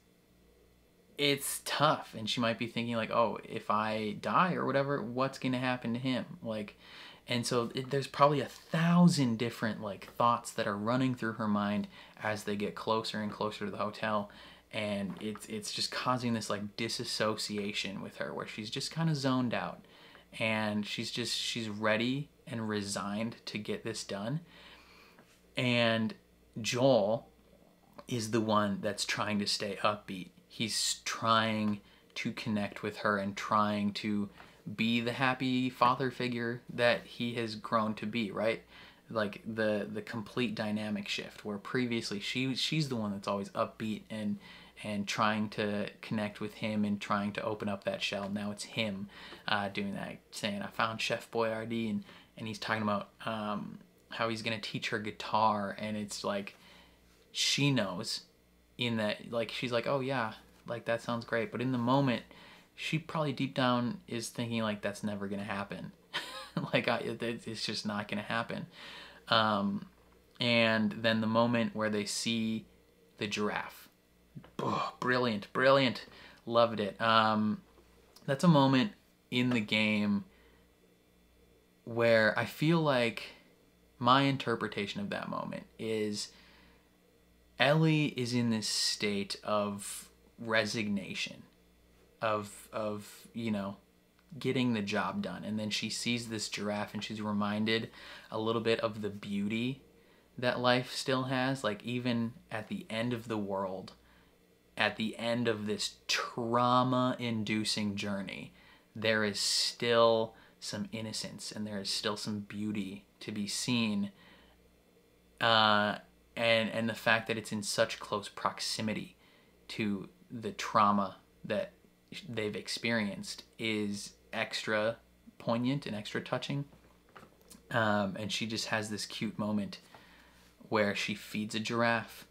tough, and she might be thinking like, oh, if I die or whatever, what's gonna happen to him? Like, and so there's probably 1,000 different like thoughts that are running through her mind as they get closer and closer to the hotel, and it's just causing this like disassociation with her, where she's just kind of zoned out, and she's ready and resigned to get this done. And Joel is the one that's trying to stay upbeat. He's trying to connect with her and trying to be the happy father figure that he has grown to be, right? Like the complete dynamic shift, where previously she's the one that's always upbeat and trying to connect with him and trying to open up that shell. Now it's him doing that, saying, I found Chef Boyardee, and he's talking about how he's gonna teach her guitar, and it's like, she knows in that, like, she's like, oh yeah, like that sounds great, but in the moment she probably deep down is thinking like, that's never gonna happen. Like, it's just not gonna happen. And then the moment where they see the giraffe, oh, brilliant, loved it. That's a moment in the game where I feel like my interpretation of that moment is Ellie is in this state of resignation, of you know, getting the job done, and then she sees this giraffe and she's reminded a little bit of the beauty that life still has. Like, even at the end of the world, at the end of this trauma-inducing journey, there is still some innocence and there is still some beauty to be seen. And the fact that it's in such close proximity to the trauma that they've experienced is extra poignant and extra touching. And she just has this cute moment where she feeds a giraffe,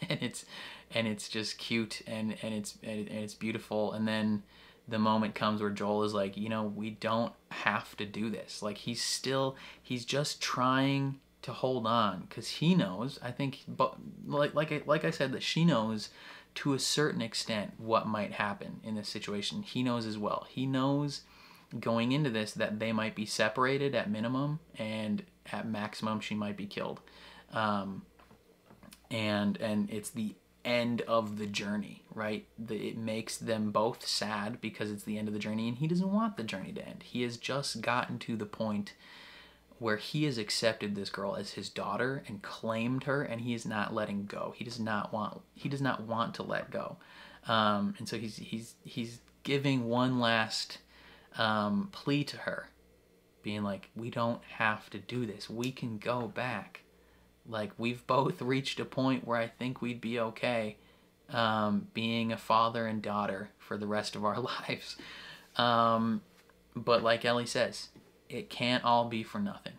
and it's just cute, and it's beautiful. And then the moment comes where Joel is like, you know, we don't have to do this. Like, he's just trying to hold on, because he knows, I think, but like I said, that she knows to a certain extent what might happen in this situation. He knows as well. He knows going into this that they might be separated at minimum, and at maximum she might be killed. And it's the end of the journey, right? It makes them both sad because it's the end of the journey, and he doesn't want the journey to end. He has just gotten to the point where he has accepted this girl as his daughter and claimed her, and he is not letting go. He does not want to let go. And so he's giving one last plea to her, being like, we don't have to do this. We can go back. Like, we've both reached a point where I think we'd be okay being a father and daughter for the rest of our lives. But like Ellie says, it can't all be for nothing.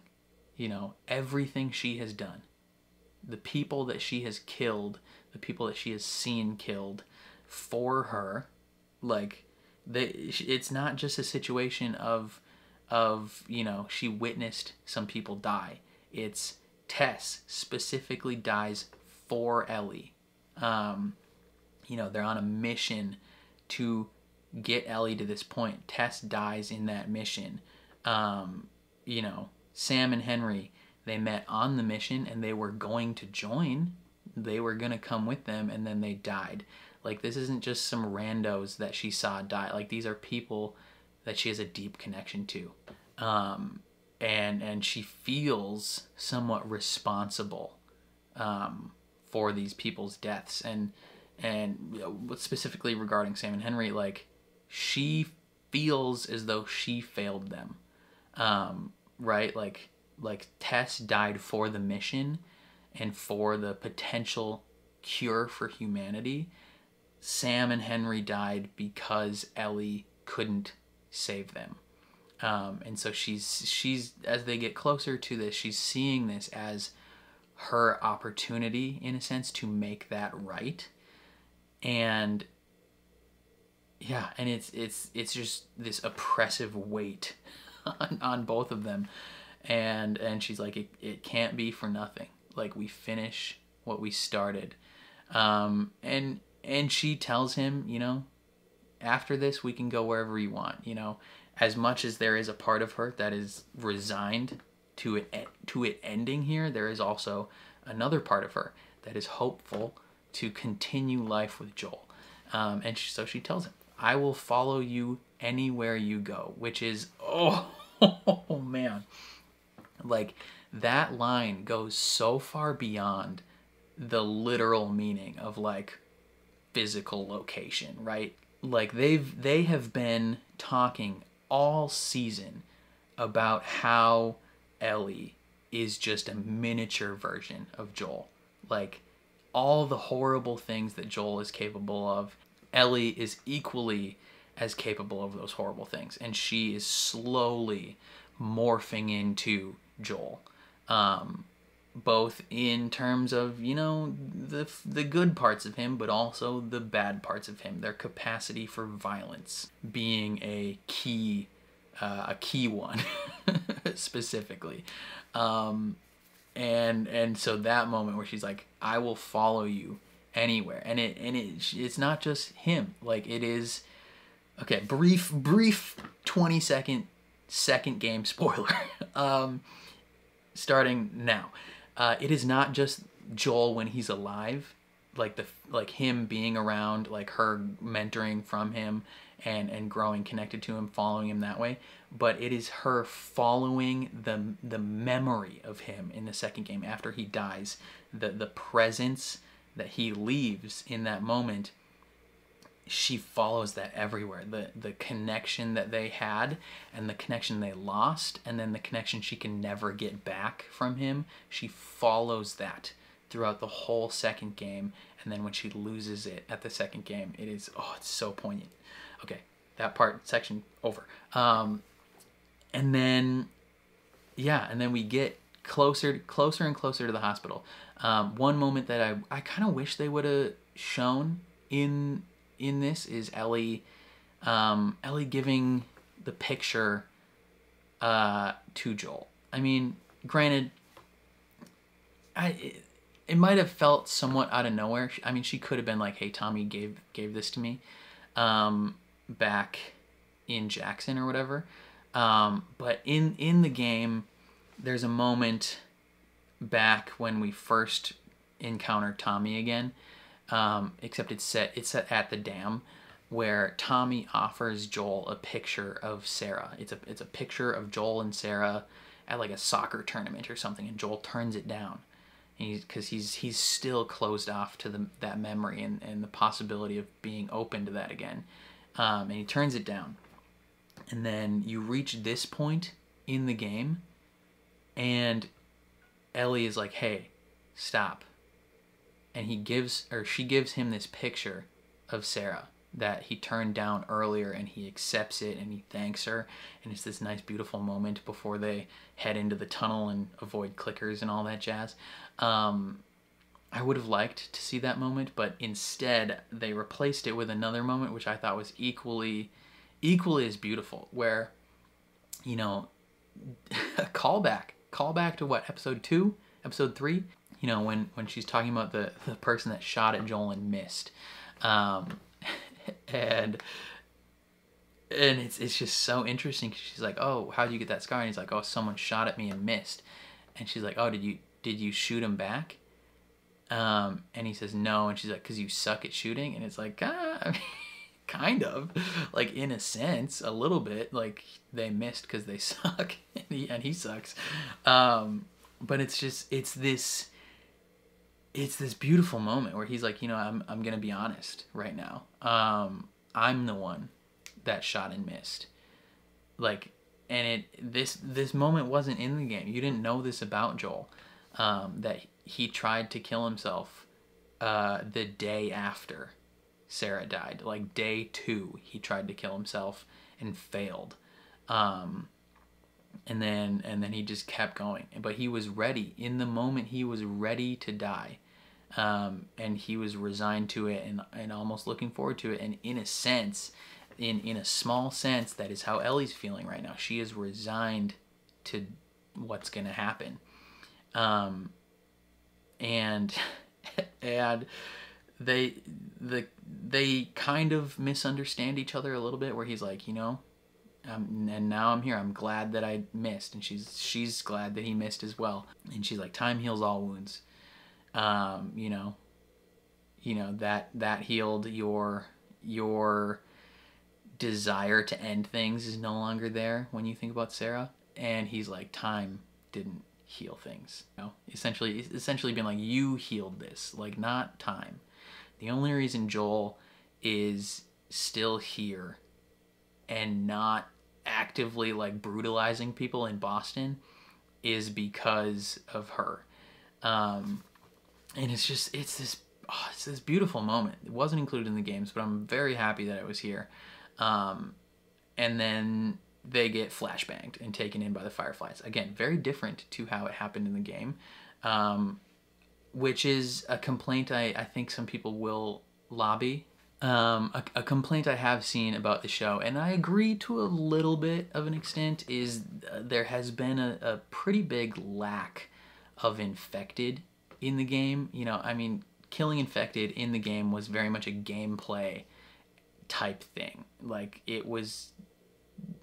You know, everything she has done, the people that she has killed, the people that she has seen killed for her, like, it's not just a situation of, you know, she witnessed some people die. It's Tess specifically dies for Ellie. You know, they're on a mission to get Ellie to this point. Tess dies in that mission. You know, Sam and Henry, they met on the mission, and they were going to join. They were going to come with them, and then they died. Like, this isn't just some randos that she saw die. Like, these are people that she has a deep connection to. And she feels somewhat responsible for these people's deaths. And you know, specifically regarding Sam and Henry, like, she feels as though she failed them. Right? Like Tess died for the mission and for the potential cure for humanity. Sam and Henry died because Ellie couldn't save them. And so she's as they get closer to this, she's seeing this as her opportunity, in a sense, to make that right. And yeah, and it's just this oppressive weight on both of them. And she's like, it can't be for nothing. Like, we finish what we started. And she tells him, you know, after this we can go wherever you want. You know, as much as there is a part of her that is resigned to it ending here, there is also another part of her that is hopeful to continue life with Joel. So she tells him, I will follow you anywhere you go, which is, oh man. Like, that line goes so far beyond the literal meaning of, like, physical location, right? Like, they have been talking all season about how Ellie is just a miniature version of Joel. Like, all the horrible things that Joel is capable of, Ellie is equally as capable of those horrible things, and she is slowly morphing into Joel, both in terms of, you know, the good parts of him, but also the bad parts of him, their capacity for violence being a key one specifically. And so that moment where she's like, I will follow you anywhere, and it's not just him. Like, it is, okay, brief 20-second second game spoiler. Starting now. It is not just Joel when he's alive, like him being around, like her mentoring from him and growing connected to him, following him that way, but it is her following the memory of him in the second game after he dies, the presence that he leaves in that moment. She follows that everywhere. The connection that they had, and the connection they lost, and then the connection she can never get back from him. She follows that throughout the whole second game, and then when she loses it at the second game, it is, oh, it's so poignant. Okay, that section over. And then we get closer and closer to the hospital. One moment that I kind of wish they would have shown in this is Ellie giving the picture to Joel. I mean, granted, it might have felt somewhat out of nowhere. I mean, she could have been like, "Hey, Tommy gave this to me back in Jackson or whatever." But in the game, there's a moment back when we first encounter Tommy again, except it's set at the dam, where Tommy offers Joel a picture of Sarah. It's a picture of Joel and Sarah at like a soccer tournament or something, and Joel turns it down, because he's still closed off to that memory and the possibility of being open to that again, and he turns it down. And then you reach this point in the game, and Ellie is like, "Hey, stop." And she gives him this picture of Sarah that he turned down earlier, and he accepts it and he thanks her, and it's this nice beautiful moment before they head into the tunnel and avoid clickers and all that jazz. I would have liked to see that moment, but instead they replaced it with another moment which I thought was equally as beautiful, where, you know, a callback to what, episode 2, episode 3, you know, when she's talking about the person that shot at Joel and missed, and it's just so interesting, 'cause she's like, "Oh, how'd you get that scar?" And he's like, "Oh, someone shot at me and missed." And she's like, "Oh, did you shoot him back?" And he says, "No." And she's like, "'Cause you suck at shooting?" And it's like, I mean, kind of, like, in a sense, a little bit, like, they missed because they suck, and he sucks. But it's this beautiful moment where he's like, "You know, I'm gonna be honest right now. I'm the one that shot and missed." Like, and this moment wasn't in the game. You didn't know this about Joel, that he tried to kill himself the day after Sarah died. Like, day 2, he tried to kill himself and failed. And then he just kept going. But he was ready. In the moment, he was ready to die. And he was resigned to it and almost looking forward to it. And in a sense, in a small sense, that is how Ellie's feeling right now. She is resigned to what's going to happen. And they kind of misunderstand each other a little bit, where he's like, "You know, and now I'm here. I'm glad that I missed." And she's glad that he missed as well. And she's like, "Time heals all wounds. You know that healed your desire to end things is no longer there when you think about Sarah." And he's like, "Time didn't heal things." You know, essentially being like, "You healed this, like, not time." The only reason Joel is still here and not actively, like, brutalizing people in Boston is because of her. And it's this beautiful moment. It wasn't included in the games, but I'm very happy that it was here. And then they get flashbanged and taken in by the Fireflies. Again, very different to how it happened in the game, which is a complaint I think some people will lobby. A complaint I have seen about the show, and I agree to a little bit of an extent, is there has been a pretty big lack of infected in the game. You know, I mean, killing infected in the game was very much a gameplay type thing. Like, it was,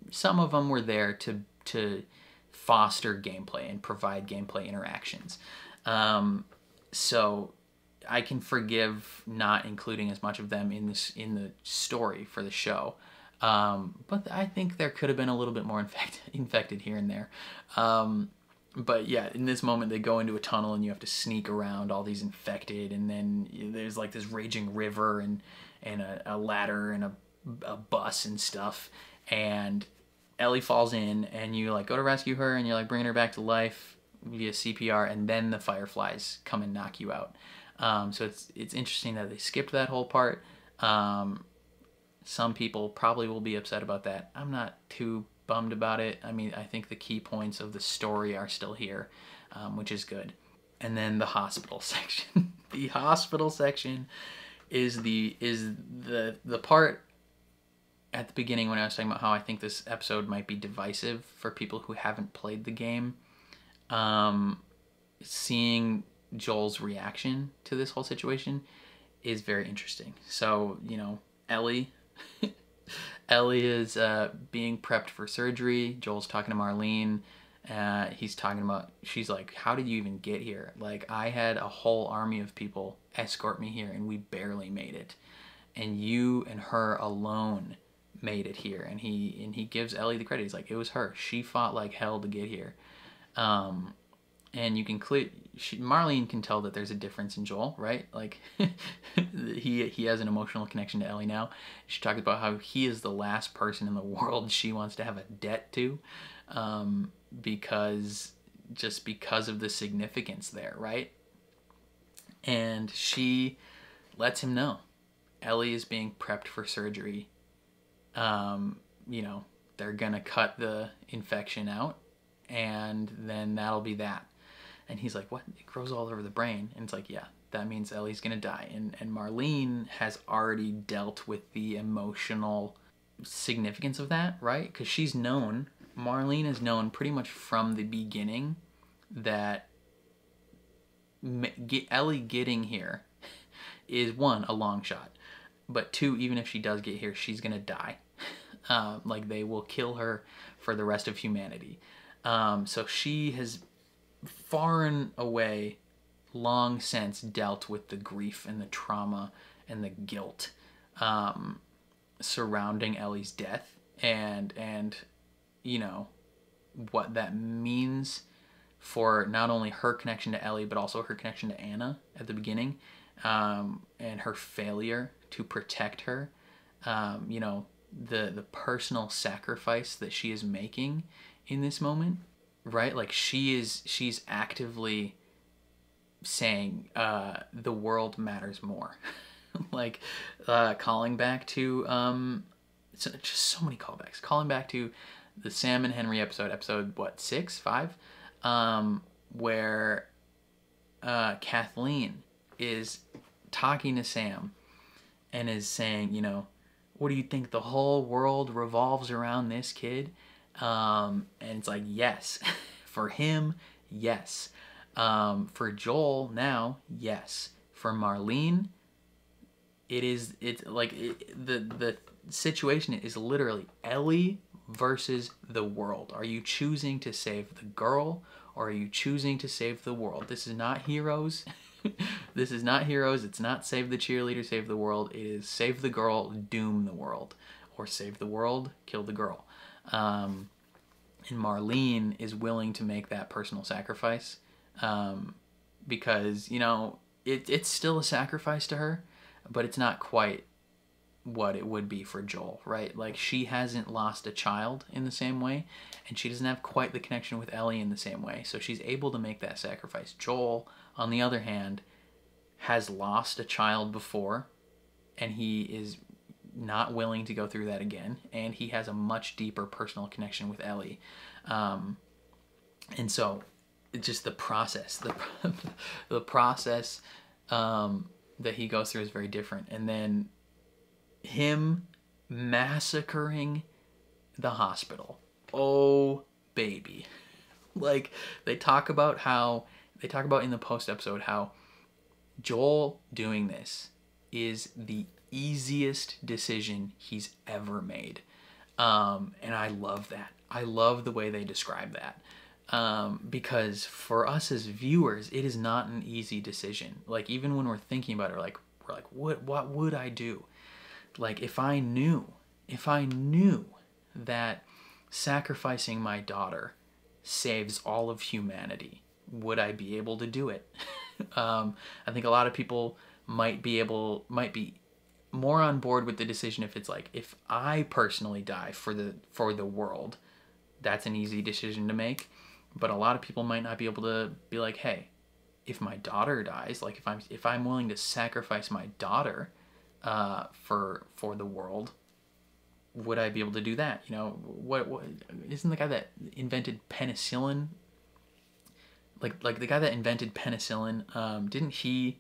some of them were there to foster gameplay and provide gameplay interactions. So I can forgive not including as much of them in the story for the show. But I think there could have been a little bit more infected here and there. But yeah, in this moment they go into a tunnel and you have to sneak around all these infected, and then there's like this raging river and a ladder and a bus and stuff, and Ellie falls in, and you like go to rescue her, and you're like bringing her back to life via CPR, and then the Fireflies come and knock you out. So it's interesting that they skipped that whole part. Some people probably will be upset about that. I'm not too bummed about it. I mean, I think the key points of the story are still here, which is good. And then the hospital section. The hospital section is the part at the beginning when I was talking about how I think this episode might be divisive for people who haven't played the game. Seeing Joel's reaction to this whole situation is very interesting. So, you know, Ellie is being prepped for surgery. Joel's talking to Marlene. He's talking about, she's like, how did you even get here? Like, I had a whole army of people escort me here and we barely made it. And you and her alone made it here. And he gives Ellie the credit. He's like, it was her. She fought like hell to get here. And you can Marlene can tell that there's a difference in Joel, right? Like, he has an emotional connection to Ellie now. She talks about how he is the last person in the world she wants to have a debt to, because of the significance there, right? And she lets him know Ellie is being prepped for surgery. You know, they're gonna cut the infection out, and then that'll be that. And he's like, what? It grows all over the brain. And it's like, yeah, that means Ellie's gonna die. And Marlene has already dealt with the emotional significance of that, right? Because Marlene has known pretty much from the beginning that Ellie getting here is, one, a long shot. But two, even if she does get here, she's gonna die. Like, they will kill her for the rest of humanity. So she has far and away long since dealt with the grief and the trauma and the guilt surrounding Ellie's death, and you know what that means for not only her connection to Ellie but also her connection to Anna at the beginning, and her failure to protect her. You know, the personal sacrifice that she is making in this moment, right? Like, she's actively saying the world matters more. Like, calling back to just so many callbacks, calling back to the Sam and Henry episode what, 6, 5, where Kathleen is talking to Sam and is saying, you know, what do you think, the whole world revolves around this kid? And it's like, yes. For him, yes. For Joel now, yes. For Marlene, the situation is literally Ellie versus the world. Are you choosing to save the girl, or are you choosing to save the world? This is not Heroes. This is not Heroes. It's not save the cheerleader, save the world. It is save the girl, doom the world. Or save the world, kill the girl. And Marlene is willing to make that personal sacrifice, because, you know, it's still a sacrifice to her, but it's not quite what it would be for Joel, right? Like, she hasn't lost a child in the same way, and she doesn't have quite the connection with Ellie in the same way, so she's able to make that sacrifice. Joel, on the other hand, has lost a child before, and he is not willing to go through that again, and he has a much deeper personal connection with Ellie. And so it's just the process, the process that he goes through is very different. And then him massacring the hospital. Oh, baby. Like, they talk about in the post episode how Joel doing this is the easiest decision he's ever made. And I love that. I love the way they describe that. Because for us as viewers, it is not an easy decision. Like, even when we're thinking about it, we're like, what would I do? Like, if I knew that sacrificing my daughter saves all of humanity, would I be able to do it? I think a lot of people might be more on board with the decision if it's like, if I personally die for the world, that's an easy decision to make. But a lot of people might not be able to be like, hey, if my daughter dies, like, if I'm willing to sacrifice my daughter for the world, would I be able to do that? You know, what isn't the guy that invented penicillin? Like the guy that invented penicillin, didn't he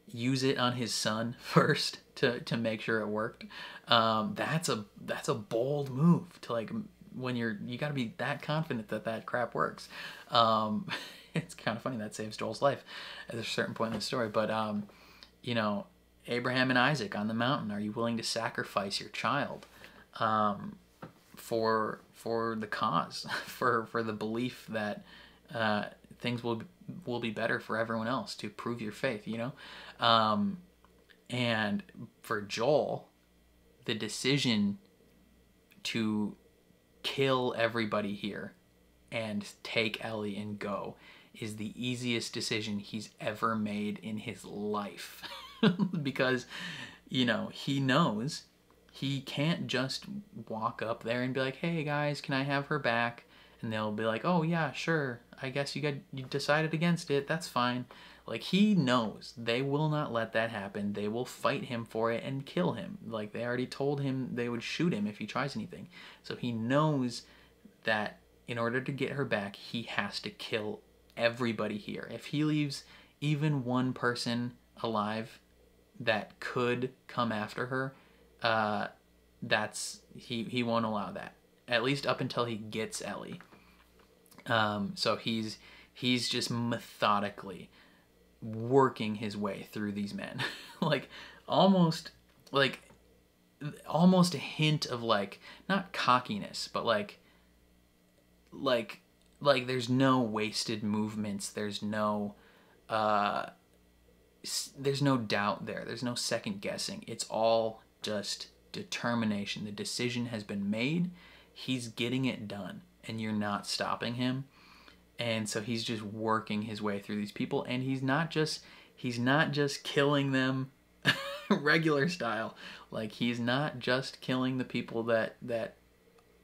use it on his son first to make sure it worked? That's a bold move to, like, when you got to be that confident that crap works. It's kind of funny that saves Joel's life at a certain point in the story. But you know, Abraham and Isaac on the mountain. Are you willing to sacrifice your child for the cause, for the belief that things will be better for everyone else, to prove your faith, you know? And for Joel, the decision to kill everybody here and take Ellie and go is the easiest decision he's ever made in his life. Because, you know, he knows he can't just walk up there and be like, hey guys, can I have her back? And they'll be like, oh yeah, sure, I guess you decided against it, that's fine. Like, he knows they will not let that happen. They will fight him for it and kill him. Like, they already told him they would shoot him if he tries anything. So he knows that in order to get her back, he has to kill everybody here. If he leaves even one person alive that could come after her, he won't allow that. At least up until he gets Ellie. So he's just methodically working his way through these men. like almost a hint of, like, not cockiness, but like there's no wasted movements, there's no doubt there, there's no second guessing. It's all just determination. The decision has been made, he's getting it done, and you're not stopping him. And so he's just working his way through these people, and he's not just killing them regular style. Like, he's not just killing the people that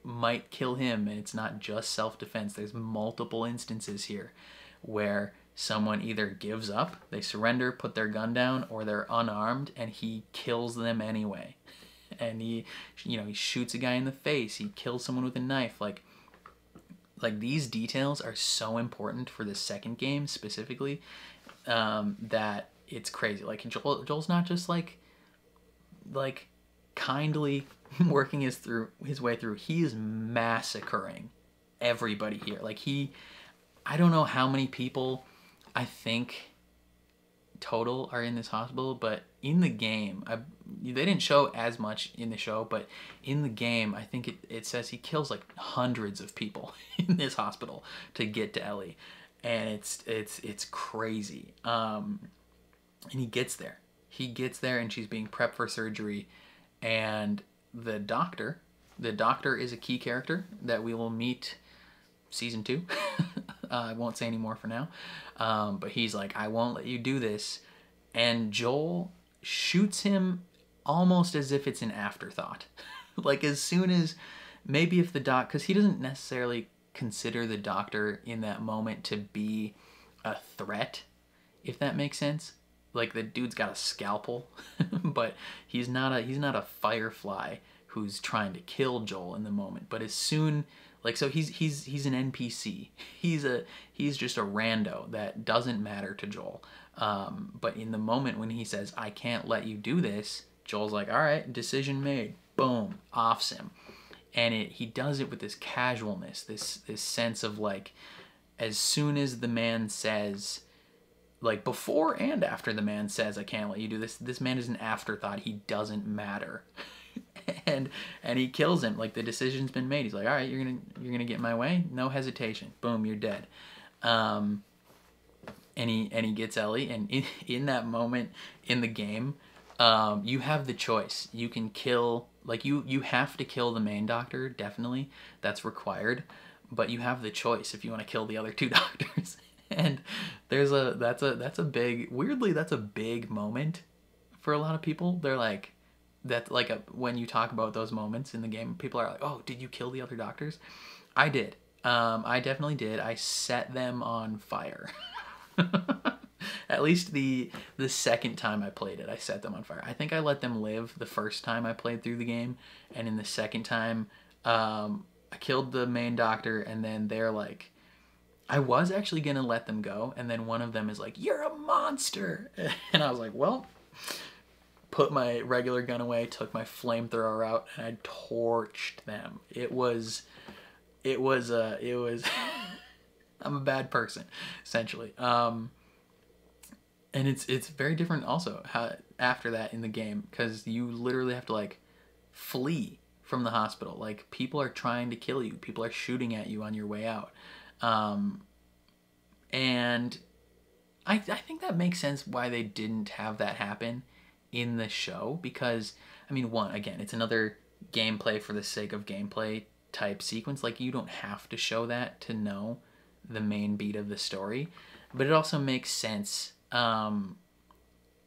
might kill him, and it's not just self-defense. There's multiple instances here where someone either gives up, they surrender, put their gun down, or they're unarmed, and he kills them anyway. And he shoots a guy in the face, he kills someone with a knife. Like these details are so important for the second game specifically, that it's crazy. Like, Joel's not just like kindly working his way through. He is massacring everybody here. Like, I don't know how many people I think total are in this hospital, but in the game, they didn't show as much in the show, but in the game, I think it says he kills like hundreds of people in this hospital to get to Ellie, and it's crazy. And he gets there, and she's being prepped for surgery, and the doctor is a key character that we will meet season 2. I won't say any more for now, but he's like, I won't let you do this, and Joel shoots him almost as if it's an afterthought. Like, as soon as, maybe if the because he doesn't necessarily consider the doctor in that moment to be a threat, if that makes sense. Like, the dude's got a scalpel, but he's not a firefly who's trying to kill Joel in the moment. But as soon, like, so he's an NPC. He's just a rando that doesn't matter to Joel. But in the moment when he says, I can't let you do this, Joel's like, all right, decision made. Boom, offs him. And he does it with this casualness, this sense of, like, as soon as the man says, like, before and after the man says, I can't let you do this, this man is an afterthought. He doesn't matter. and he kills him. Like, the decision's been made. He's like, all right, you're gonna get in my way, no hesitation. Boom, you're dead. And he gets Ellie, and in that moment in the game, you have the choice. You can kill, like, you have to kill the main doctor, definitely. That's required. But you have the choice if you want to kill the other 2 doctors. And that's a big, weirdly, that's a big moment for a lot of people. They're like, that's like when you talk about those moments in the game, people are like, oh, did you kill the other doctors? I did. I definitely did. I set them on fire. At least the second time I played it, I set them on fire. I think I let them live the first time I played through the game, and in the second time, I killed the main doctor, and then they're like, I was actually gonna let them go, and then one of them is like, "You're a monster," and I was like, well, put my regular gun away, took my flamethrower out, and I torched them. It was I'm a bad person, essentially. And it's very different also after that in the game, because you literally have to like flee from the hospital. Like, people are trying to kill you. People are shooting at you on your way out. And I think that makes sense why they didn't have that happen in the show, because, I mean, one, again, it's another gameplay for the sake of gameplay type sequence. Like, you don't have to show that to know the main beat of the story, but it also makes sense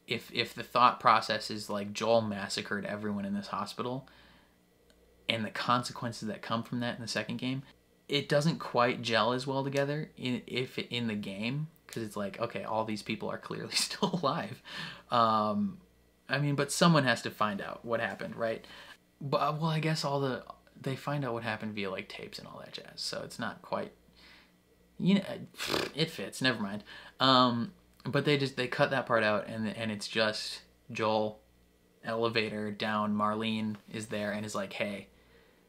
if the thought process is like Joel massacred everyone in this hospital and the consequences that come from that in the second game. It doesn't quite gel as well together in the game, because it's like, okay, all these people are clearly still alive. I mean, but someone has to find out what happened, right? But well, I guess they find out what happened via like tapes and all that jazz, so it's not quite, you know, it fits. Never mind. But they cut that part out, and it's just Joel, elevator down. Marlene is there and is like, hey,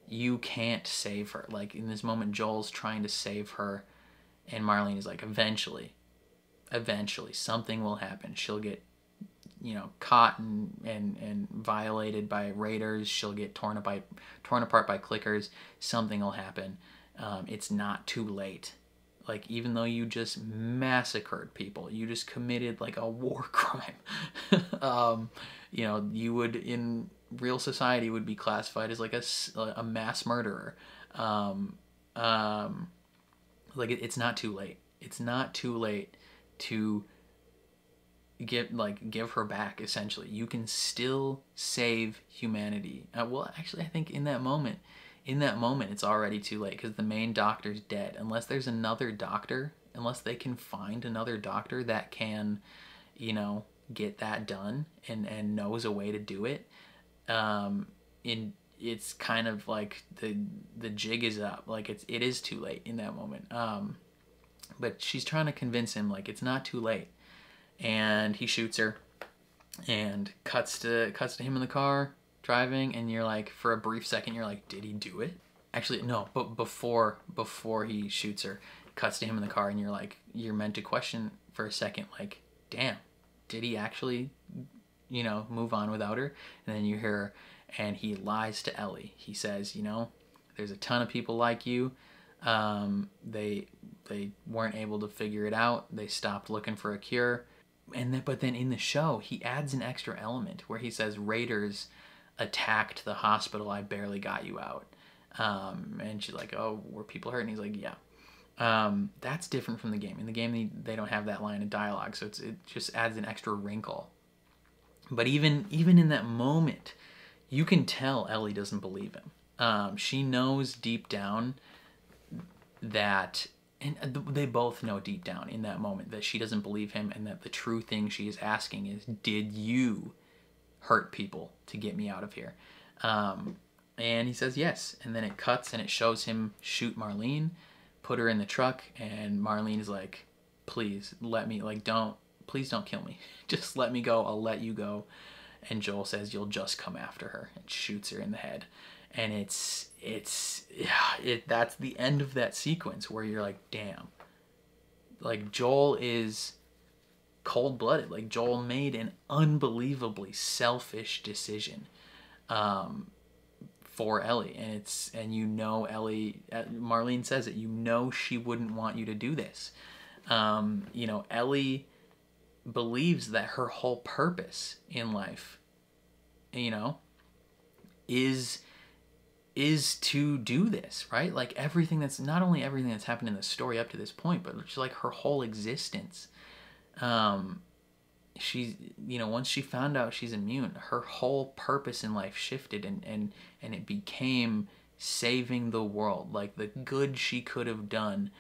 you can't save her. Like, in this moment, Joel's trying to save her, and Marlene is like, eventually something will happen. She'll get, you know, caught and violated by raiders. She'll get torn apart by clickers. Something will happen. It's not too late. Like, even though you just massacred people, you just committed like a war crime. You know, you would, in real society, would be classified as like a mass murderer. Like, it's not too late. It's not too late to give her back. Essentially, you can still save humanity. Well, actually, I think in that moment, it's already too late, because the main doctor's dead. Unless there's another doctor, unless they can find another doctor that can, you know, get that done and knows a way to do it. It's kind of like the jig is up. Like, it is too late in that moment. But she's trying to convince him, like, it's not too late. And he shoots her and cuts to him in the car driving, and you're like, for a brief second, you're like, did he do it? Actually, no, but before he shoots her, cuts to him in the car, and you're like, you're meant to question for a second, like, damn, did he actually, you know, move on without her? And then you hear, and he lies to Ellie. He says, you know, there's a ton of people like you. They weren't able to figure it out. They stopped looking for a cure. But then in the show, he adds an extra element where he says, raiders attacked the hospital. I barely got you out. And she's like, oh, were people hurt? And he's like, yeah. That's different from the game. In the game, they don't have that line of dialogue, so it just adds an extra wrinkle. But even in that moment, you can tell Ellie doesn't believe him. She knows deep down that, and they both know deep down in that moment that she doesn't believe him, and that the true thing she is asking is, did you hurt people to get me out of here? And he says yes, and then it cuts and it shows him shoot Marlene, put her in the truck, and Marlene is like, please let me, like, please don't kill me. Just let me go. I'll let you go. And Joel says, you'll just come after her, and shoots her in the head. And that's the end of that sequence, where you're like, damn. Like, Joel is cold-blooded. Like, Joel made an unbelievably selfish decision for Ellie. And you know, Ellie, Marlene says it, you know she wouldn't want you to do this. You know, Ellie believes that her whole purpose in life, you know, is to do this, right? Like, everything that's, not only everything that's happened in the story up to this point, but just like her whole existence. She's, you know, once she found out she's immune, her whole purpose in life shifted, and it became saving the world. Like, the good she could have done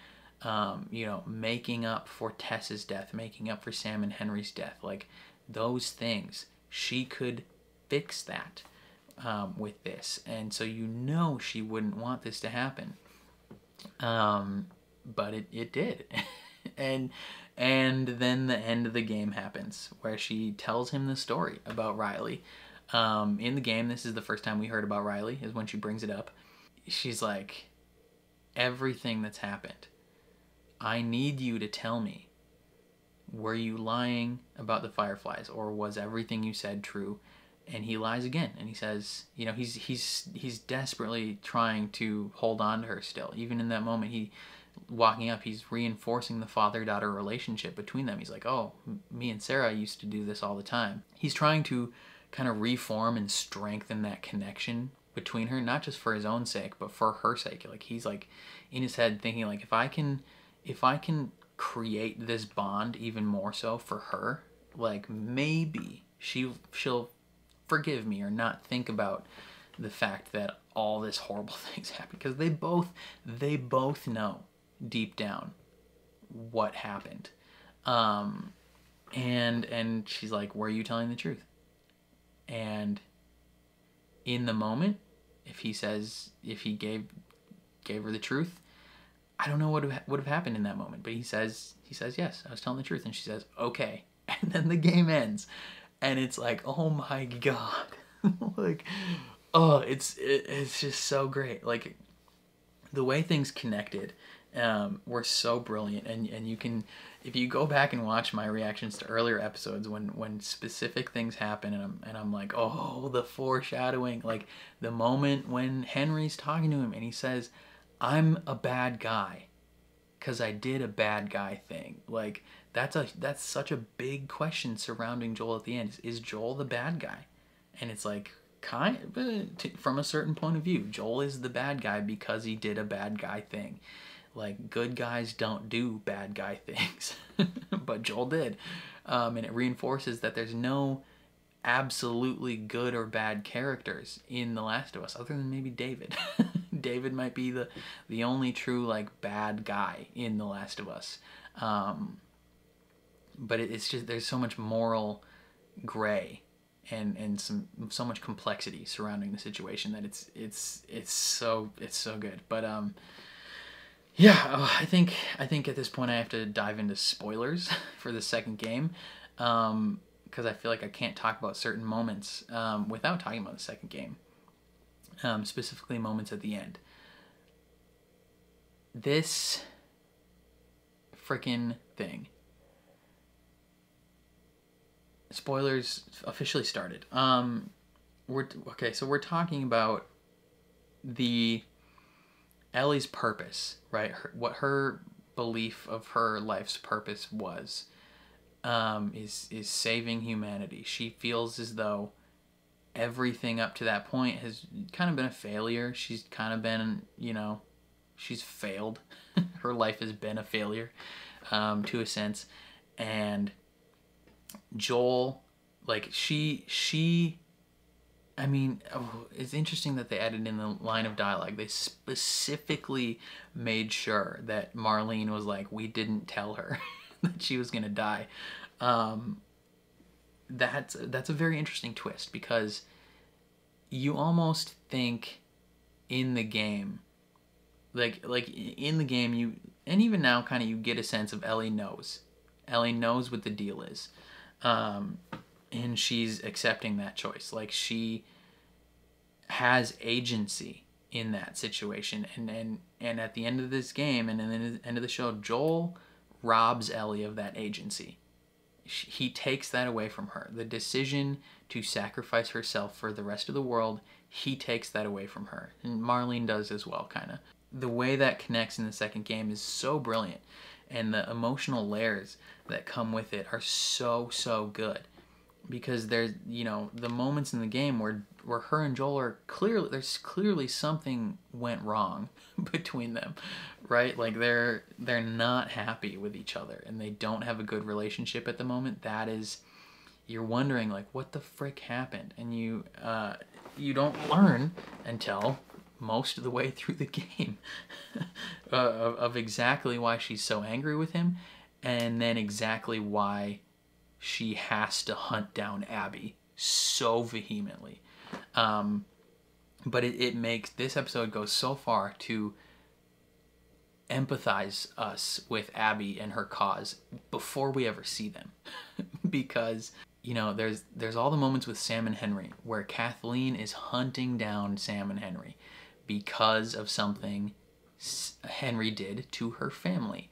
you know, making up for Tess's death, making up for Sam and Henry's death, like those things, she could fix that with this. And so you know she wouldn't want this to happen. But it did. and then the end of the game happens, where she tells him the story about Riley. In the game, this is the first time we heard about Riley, is when she brings it up. She's like, everything that's happened, I need you to tell me, were you lying about the Fireflies, or was everything you said true? And he lies again, and he says, you know, he's desperately trying to hold on to her still. Even in that moment, walking up, he's reinforcing the father-daughter relationship between them. He's like, oh, me and Sarah used to do this all the time. He's trying to kind of reform and strengthen that connection between her, not just for his own sake, but for her sake. Like, he's like in his head thinking, like, if I can create this bond even more so for her, like, maybe she'll forgive me or not think about the fact that all this horrible things happen, because they both know deep down what happened. And she's like, were you telling the truth? And in the moment, if he gave her the truth, I don't know what would have happened in that moment, but he says yes, I was telling the truth. And she says, okay. And then the game ends. And it's like, oh my God. Like, oh, it's just so great. Like, the way things connected were so brilliant. And you can, if you go back and watch my reactions to earlier episodes, when specific things happen, and I'm like, oh, the foreshadowing. Like, the moment when Henry's talking to him and he says, I'm a bad guy because I did a bad guy thing. Like, that's such a big question surrounding Joel at the end. Is Joel the bad guy? And it's like, from a certain point of view, Joel is the bad guy because he did a bad guy thing. Like, good guys don't do bad guy things, but Joel did. And it reinforces that there's no absolutely good or bad characters in The Last of Us, other than maybe David. David might be the only true, like, bad guy in The Last of Us. But it's just, there's so much moral gray and so much complexity surrounding the situation that it's so good. But yeah, I think at this point I have to dive into spoilers for the second game, because I feel like I can't talk about certain moments without talking about the second game, specifically moments at the end. This freaking thing. Spoilers officially started. So we're talking about Ellie's purpose, right? What her belief of her life's purpose was, is saving humanity. She feels as though everything up to that point has kind of been a failure. She's kind of been, she's failed. Her life has been a failure, to a sense. And Joel, like, it's interesting that they added in the line of dialogue. They specifically made sure that Marlene was like, we didn't tell her that she was gonna die. That's a very interesting twist, because you almost think in the game, like in the game, you, and even now, kind of, you get a sense of Ellie knows what the deal is. And she's accepting that choice. Like, she has agency in that situation. And at the end of this game, and then the end of the show, Joel robs Ellie of that agency. He takes that away from her. The decision to sacrifice herself for the rest of the world, he takes that away from her. And Marlene does as well, kind of. The way that connects in the second game is so brilliant. And the emotional layers that come with it are so good, because there's, the moments in the game where her and Joel are clearly something went wrong between them, right? Like, they're not happy with each other, and they don't have a good relationship at the moment. That is, you're wondering, like, what the frick happened? And you don't learn until most of the way through the game of exactly why she's so angry with him, and then exactly why she has to hunt down Abby so vehemently. But it makes this episode go so far to empathize us with Abby and her cause before we ever see them. Because, you know, there's all the moments with Sam and Henry where Kathleen is hunting down Sam and Henry because of something Henry did to her family.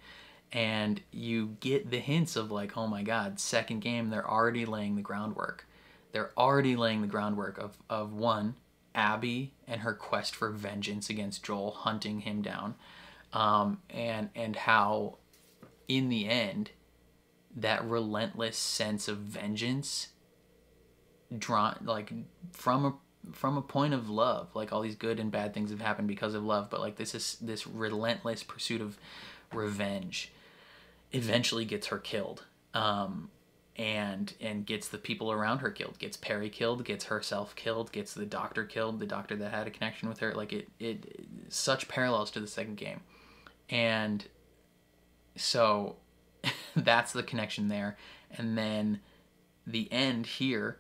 And you get the hints of like, oh my God, second game, they're already laying the groundwork. They're already laying the groundwork of one, Abby and her quest for vengeance against Joel, hunting him down. And how in the end, that relentless sense of vengeance drawn like from a point of love, like all these good and bad things have happened because of love, but like this relentless pursuit of revenge eventually gets her killed, and gets the people around her killed, gets Perry killed, gets herself killed, gets the doctor killed, the doctor that had a connection with her. Like it such parallels to the second game. And so that's the connection there. And then the end here,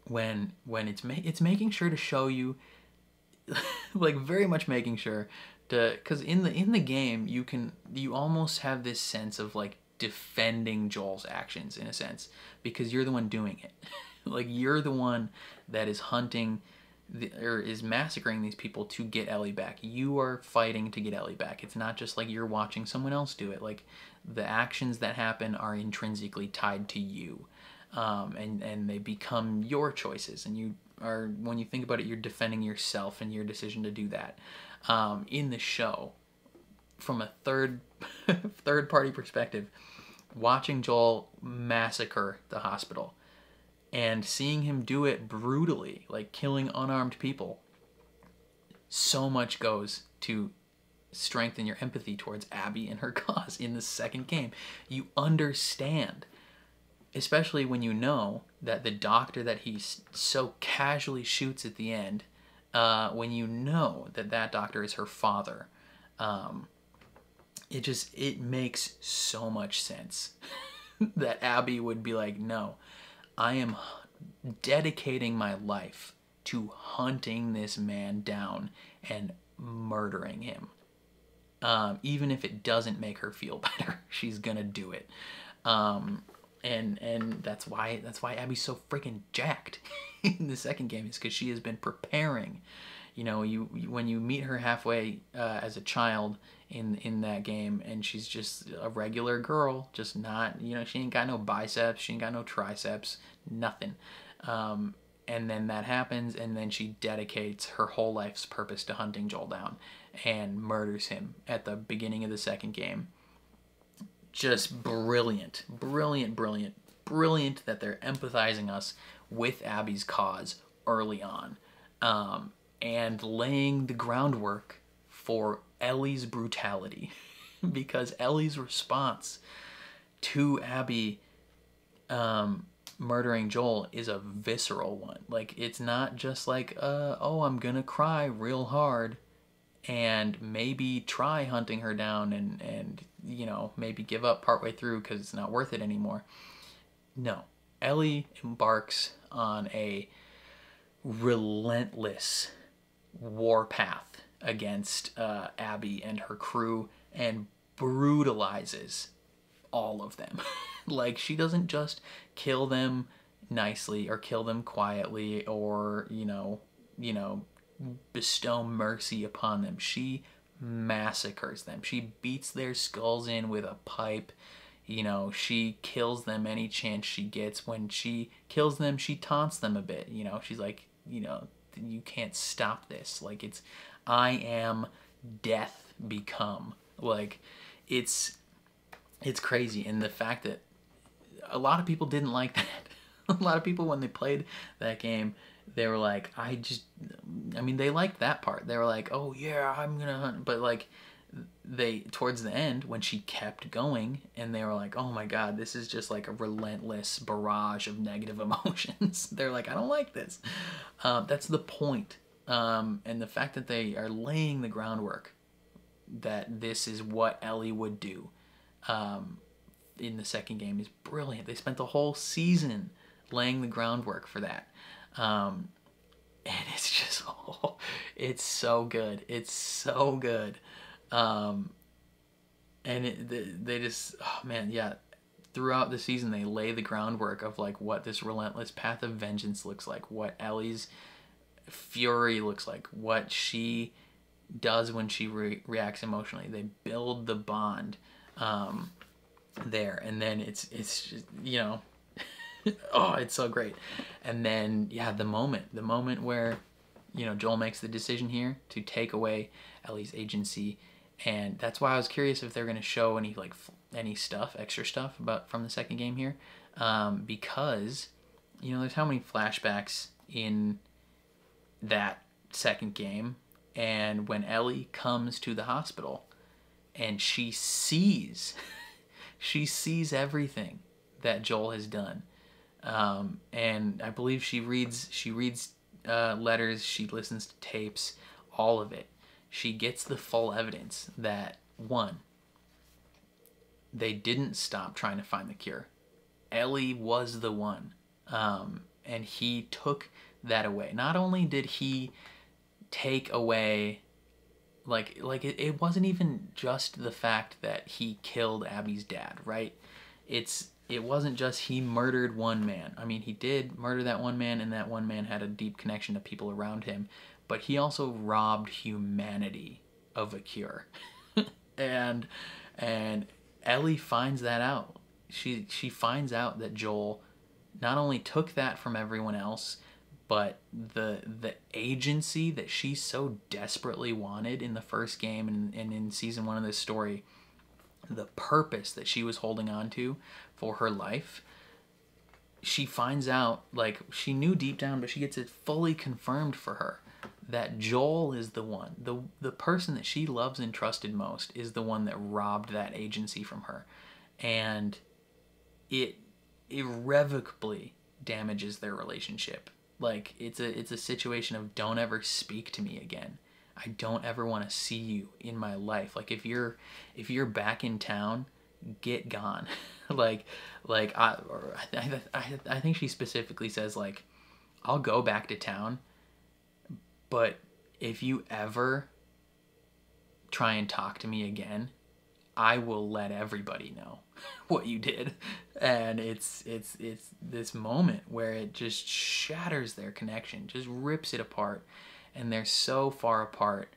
when it's making sure to show you like very much making sure to, because in the game you almost have this sense of like defending Joel's actions in a sense, because you're the one doing it. Like you're the one that is hunting or is massacring these people to get Ellie back. You are fighting to get Ellie back. It's not just like you're watching someone else do it. Like the actions that happen are intrinsically tied to you, and they become your choices. And you are, when you think about it, you're defending yourself and your decision to do that. In the show, from a third party perspective, watching Joel massacre the hospital and seeing him do it brutally, like killing unarmed people, so much goes to strengthen your empathy towards Abby and her cause in the second game. You understand, especially when you know that the doctor that he so casually shoots at the end, when you know that doctor is her father, it makes so much sense that Abby would be like, no, I am dedicating my life to hunting this man down and murdering him. Even if it doesn't make her feel better, she's gonna do it. And that's why Abby's so freaking jacked in the second game, is because she has been preparing. You know, when you meet her halfway as a child in that game, and she's just a regular girl, just not, you know, she ain't got no biceps, she ain't got no triceps, nothing. And then that happens, and then she dedicates her whole life's purpose to hunting Joel down and murders him at the beginning of the second game. Just brilliant, brilliant, brilliant, brilliant that they're empathizing us with Abby's cause early on. And laying the groundwork for Ellie's brutality, because Ellie's response to Abby murdering Joel is a visceral one. Like, it's not just like, oh, I'm gonna cry real hard and maybe try hunting her down and you know, maybe give up partway through because it's not worth it anymore. No, Ellie embarks on a relentless warpath against Abby and her crew and brutalizes all of them. Like, she doesn't just kill them nicely or kill them quietly or, you know, bestow mercy upon them. She massacres them. She beats their skulls in with a pipe. You know, she kills them any chance she gets. When she kills them, she taunts them a bit. You know, she's like, you know, you can't stop this. Like, it's, I am death become. Like, it's crazy. And the fact that a lot of people didn't like that. A lot of people, when they played that game, they were like, I mean, they liked that part. They were like, oh yeah, I'm gonna hunt. But like, they, towards the end, when she kept going, and they were like, oh my god, this is just like a relentless barrage of negative emotions. They're like, I don't like this. That's the point And the fact that they are laying the groundwork that this is what Ellie would do in the second game is brilliant. They spent the whole season laying the groundwork for that. And it's just, oh, it's so good. It's so good. And they just, oh man, yeah. Throughout the season, they lay the groundwork of like what this relentless path of vengeance looks like, what Ellie's fury looks like, what she does when she reacts emotionally. They build the bond there, and then it's just, you know, oh, it's so great. And then yeah, the moment where, you know, Joel makes the decision here to take away Ellie's agency. And that's why I was curious if they're going to show any like any stuff, extra stuff about from the second game here, because, you know, there's how many flashbacks in that second game, and when Ellie comes to the hospital and she sees everything that Joel has done, and I believe she reads letters, she listens to tapes, all of it. She gets the full evidence that, one, they didn't stop trying to find the cure. Ellie was the one. And he took that away. Not only did he take away, it wasn't even just the fact that he killed Abby's dad, right? It wasn't just he murdered one man. I mean, he did murder that one man, and that one man had a deep connection to people around him. But he also robbed humanity of a cure. and Ellie finds that out. She finds out that Joel not only took that from everyone else, but the agency that she so desperately wanted in the first game and in season 1 of this story, the purpose that she was holding on to for her life, she finds out, like, she knew deep down, but she gets it fully confirmed for her, that Joel is the one. The person that she loves and trusted most is the one that robbed that agency from her. And it irrevocably damages their relationship. Like, it's a situation of, don't ever speak to me again. I don't ever want to see you in my life. Like, if you're back in town, get gone. I think she specifically says, like, I'll go back to town, but if you ever try and talk to me again, I will let everybody know what you did. And it's this moment where it just shatters their connection, just rips it apart, and they're so far apart.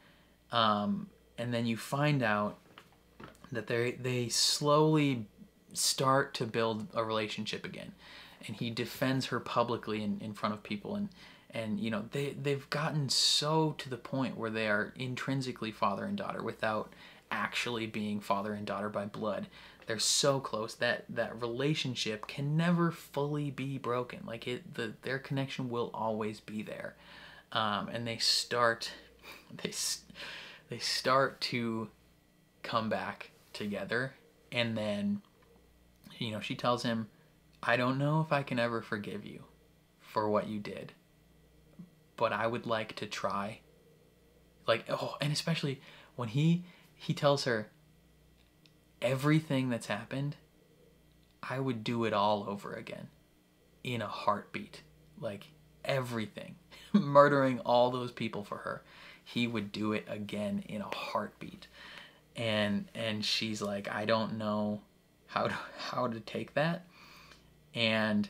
And then you find out that they slowly start to build a relationship again, and he defends her publicly in front of people, and you know, they've gotten so to the point where they are intrinsically father and daughter without actually being father and daughter by blood. They're so close that relationship can never fully be broken. Like, their connection will always be there. And they start to come back together. And then, you know, she tells him, I don't know if I can ever forgive you for what you did, but I would like to try. Like, oh, and especially when he tells her, everything that's happened, I would do it all over again in a heartbeat. Like, everything. Murdering all those people for her, he would do it again in a heartbeat. And she's like, I don't know how to take that, and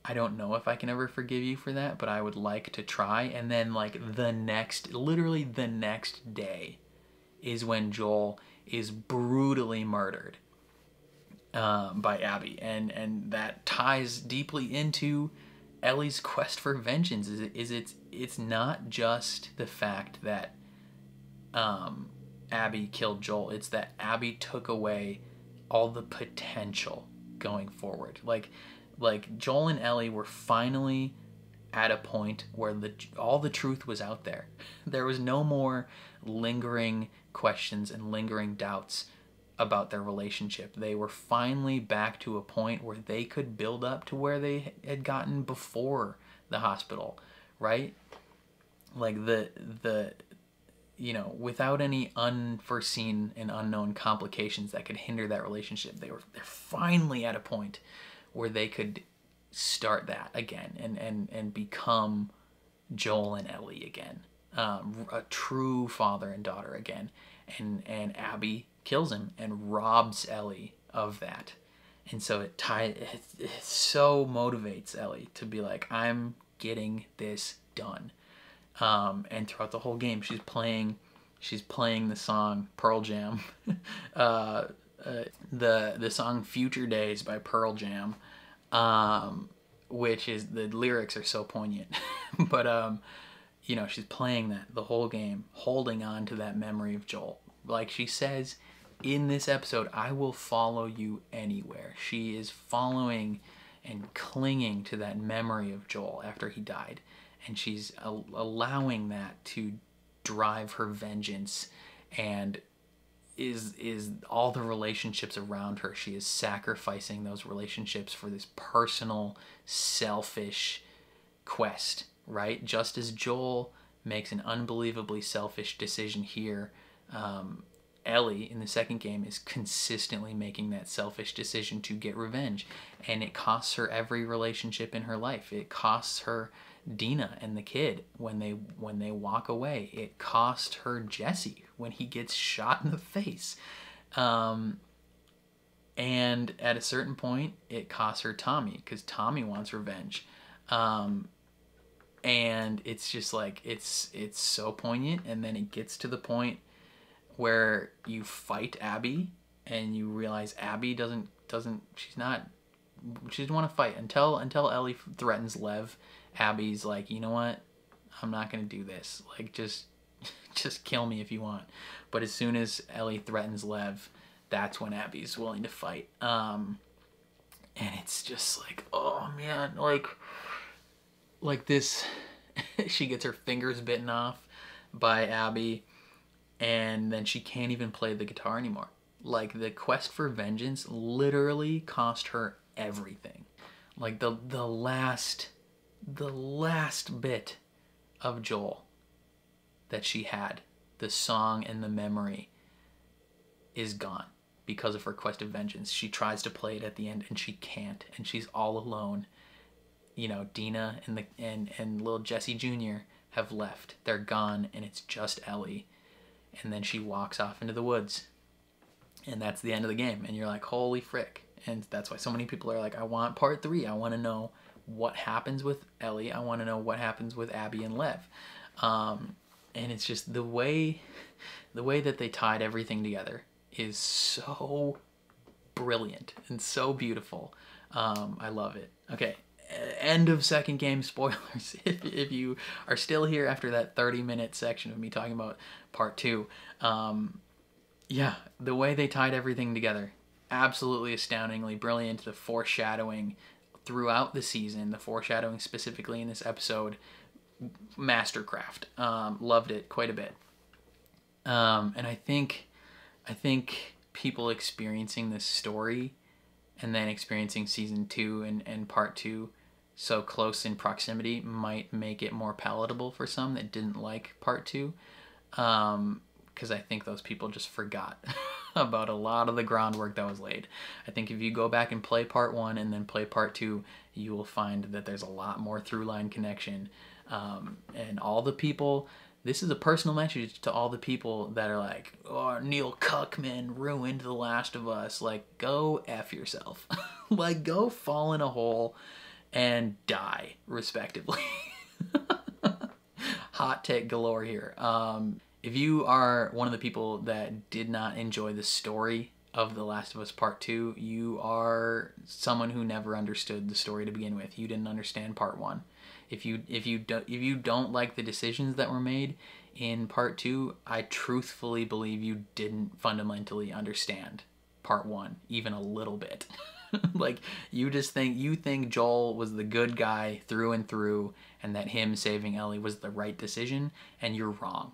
I don't know if I can ever forgive you for that, but I would like to try. And then, like, literally the next day is when Joel is brutally murdered by Abby, and that ties deeply into Ellie's quest for vengeance. It's not just the fact that Abby killed Joel, it's that Abby took away all the potential going forward. Like Joel and Ellie were finally at a point where all the truth was out there. There was no more lingering questions and lingering doubts about their relationship. They were finally back to a point where they could build up to where they had gotten before the hospital, right? Like the you know, without any unforeseen and unknown complications that could hinder that relationship, they're finally at a point where they could start that again and become Joel and Ellie again, a true father and daughter again. And Abby kills him and robs Ellie of that. And so it so motivates Ellie to be like, I'm getting this done. And throughout the whole game, she's playing the song Pearl Jam, the song Future Days by Pearl Jam, which is, the lyrics are so poignant. But you know, she's playing that the whole game, holding on to that memory of Joel. Like she says in this episode, I will follow you anywhere. She is following and clinging to that memory of Joel after he died. And she's allowing that to drive her vengeance, and is all the relationships around her. She is sacrificing those relationships for this personal, selfish quest, right? Just as Joel makes an unbelievably selfish decision here, Ellie in the second game is consistently making that selfish decision to get revenge, and it costs her every relationship in her life. It costs her Dina and the kid when they walk away. It cost her Jesse when he gets shot in the face, and at a certain point it costs her Tommy, because Tommy wants revenge. And it's just like, it's so poignant. And then it gets to the point where you fight Abby and you realize Abby doesn't she doesn't want to fight until Ellie threatens Lev. Abby's like, you know what, I'm not gonna do this, like just kill me if you want. But as soon as Ellie threatens Lev, that's when Abby's willing to fight. And it's just like, oh man, like this she gets her fingers bitten off by Abby, and then she can't even play the guitar anymore. Like, the quest for vengeance literally cost her everything. Like the last bit of Joel that she had, the song and the memory, is gone because of her quest of vengeance. She tries to play it at the end and she can't, and she's all alone. You know, Dina and little Jesse Jr. have left. They're gone, and it's just Ellie. And then she walks off into the woods, and that's the end of the game. And you're like, holy frick. And that's why so many people are like, I want part 3. I want to know what happens with Ellie. I want to know what happens with Abby and Lev. And it's just the way that they tied everything together is so brilliant and so beautiful. I love it. Okay, end of second game spoilers. If you are still here after that 30-minute section of me talking about part 2, yeah, the way they tied everything together, absolutely astoundingly brilliant. The foreshadowing throughout the season, the foreshadowing specifically in this episode, mastercraft. Loved it quite a bit. And I think people experiencing this story and then experiencing season 2 and part 2 so close in proximity might make it more palatable for some that didn't like part 2. Because I think those people just forgot about a lot of the groundwork that was laid. I think if you go back and play part 1 and then play part 2, you will find that there's a lot more through line connection. And all the people, this is a personal message to all the people that are like, oh, Neil Cuckman ruined The Last of Us. Like, go F yourself. Like, go fall in a hole and die, respectively. Hot take galore here. If you are one of the people that did not enjoy the story of The Last of Us Part 2, you are someone who never understood the story to begin with. You didn't understand Part 1. If you don't like the decisions that were made in Part 2, I truthfully believe you didn't fundamentally understand Part 1 even a little bit. Like, you think Joel was the good guy through and through, and that him saving Ellie was the right decision, and you're wrong.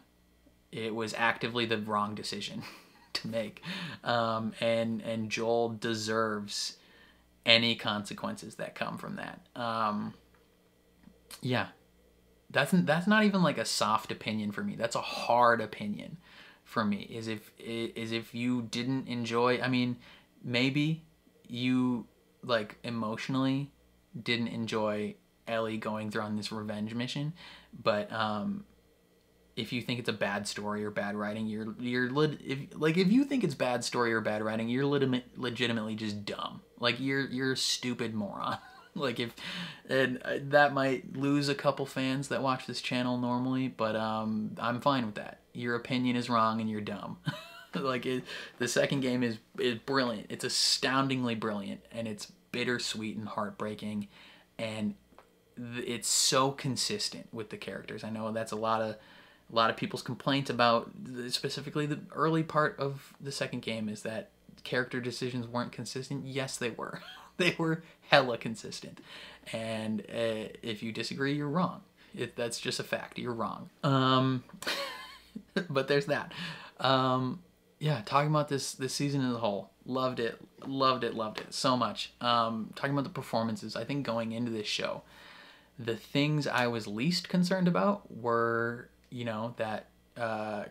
It was actively the wrong decision to make. And Joel deserves any consequences that come from that. Yeah. That's not even like a soft opinion for me. That's a hard opinion for me. Is if you didn't enjoy, I mean, maybe you like emotionally didn't enjoy Ellie going through on this revenge mission, but if you think it's a bad story or bad writing, if you think it's bad story or bad writing, you're legitimately just dumb. Like you're a stupid moron. That might lose a couple fans that watch this channel normally, but I'm fine with that. Your opinion is wrong and you're dumb. The second game is brilliant. It's astoundingly brilliant, and it's bittersweet and heartbreaking, and it's so consistent with the characters. I know that's a lot of people's complaints about specifically the early part of the second game, is that character decisions weren't consistent. Yes, they were. They were hella consistent. And if you disagree, you're wrong. That's just a fact. You're wrong. But there's that. Yeah, talking about this season as a whole. Loved it so much. Talking about the performances, I think going into this show, the things I was least concerned about were, that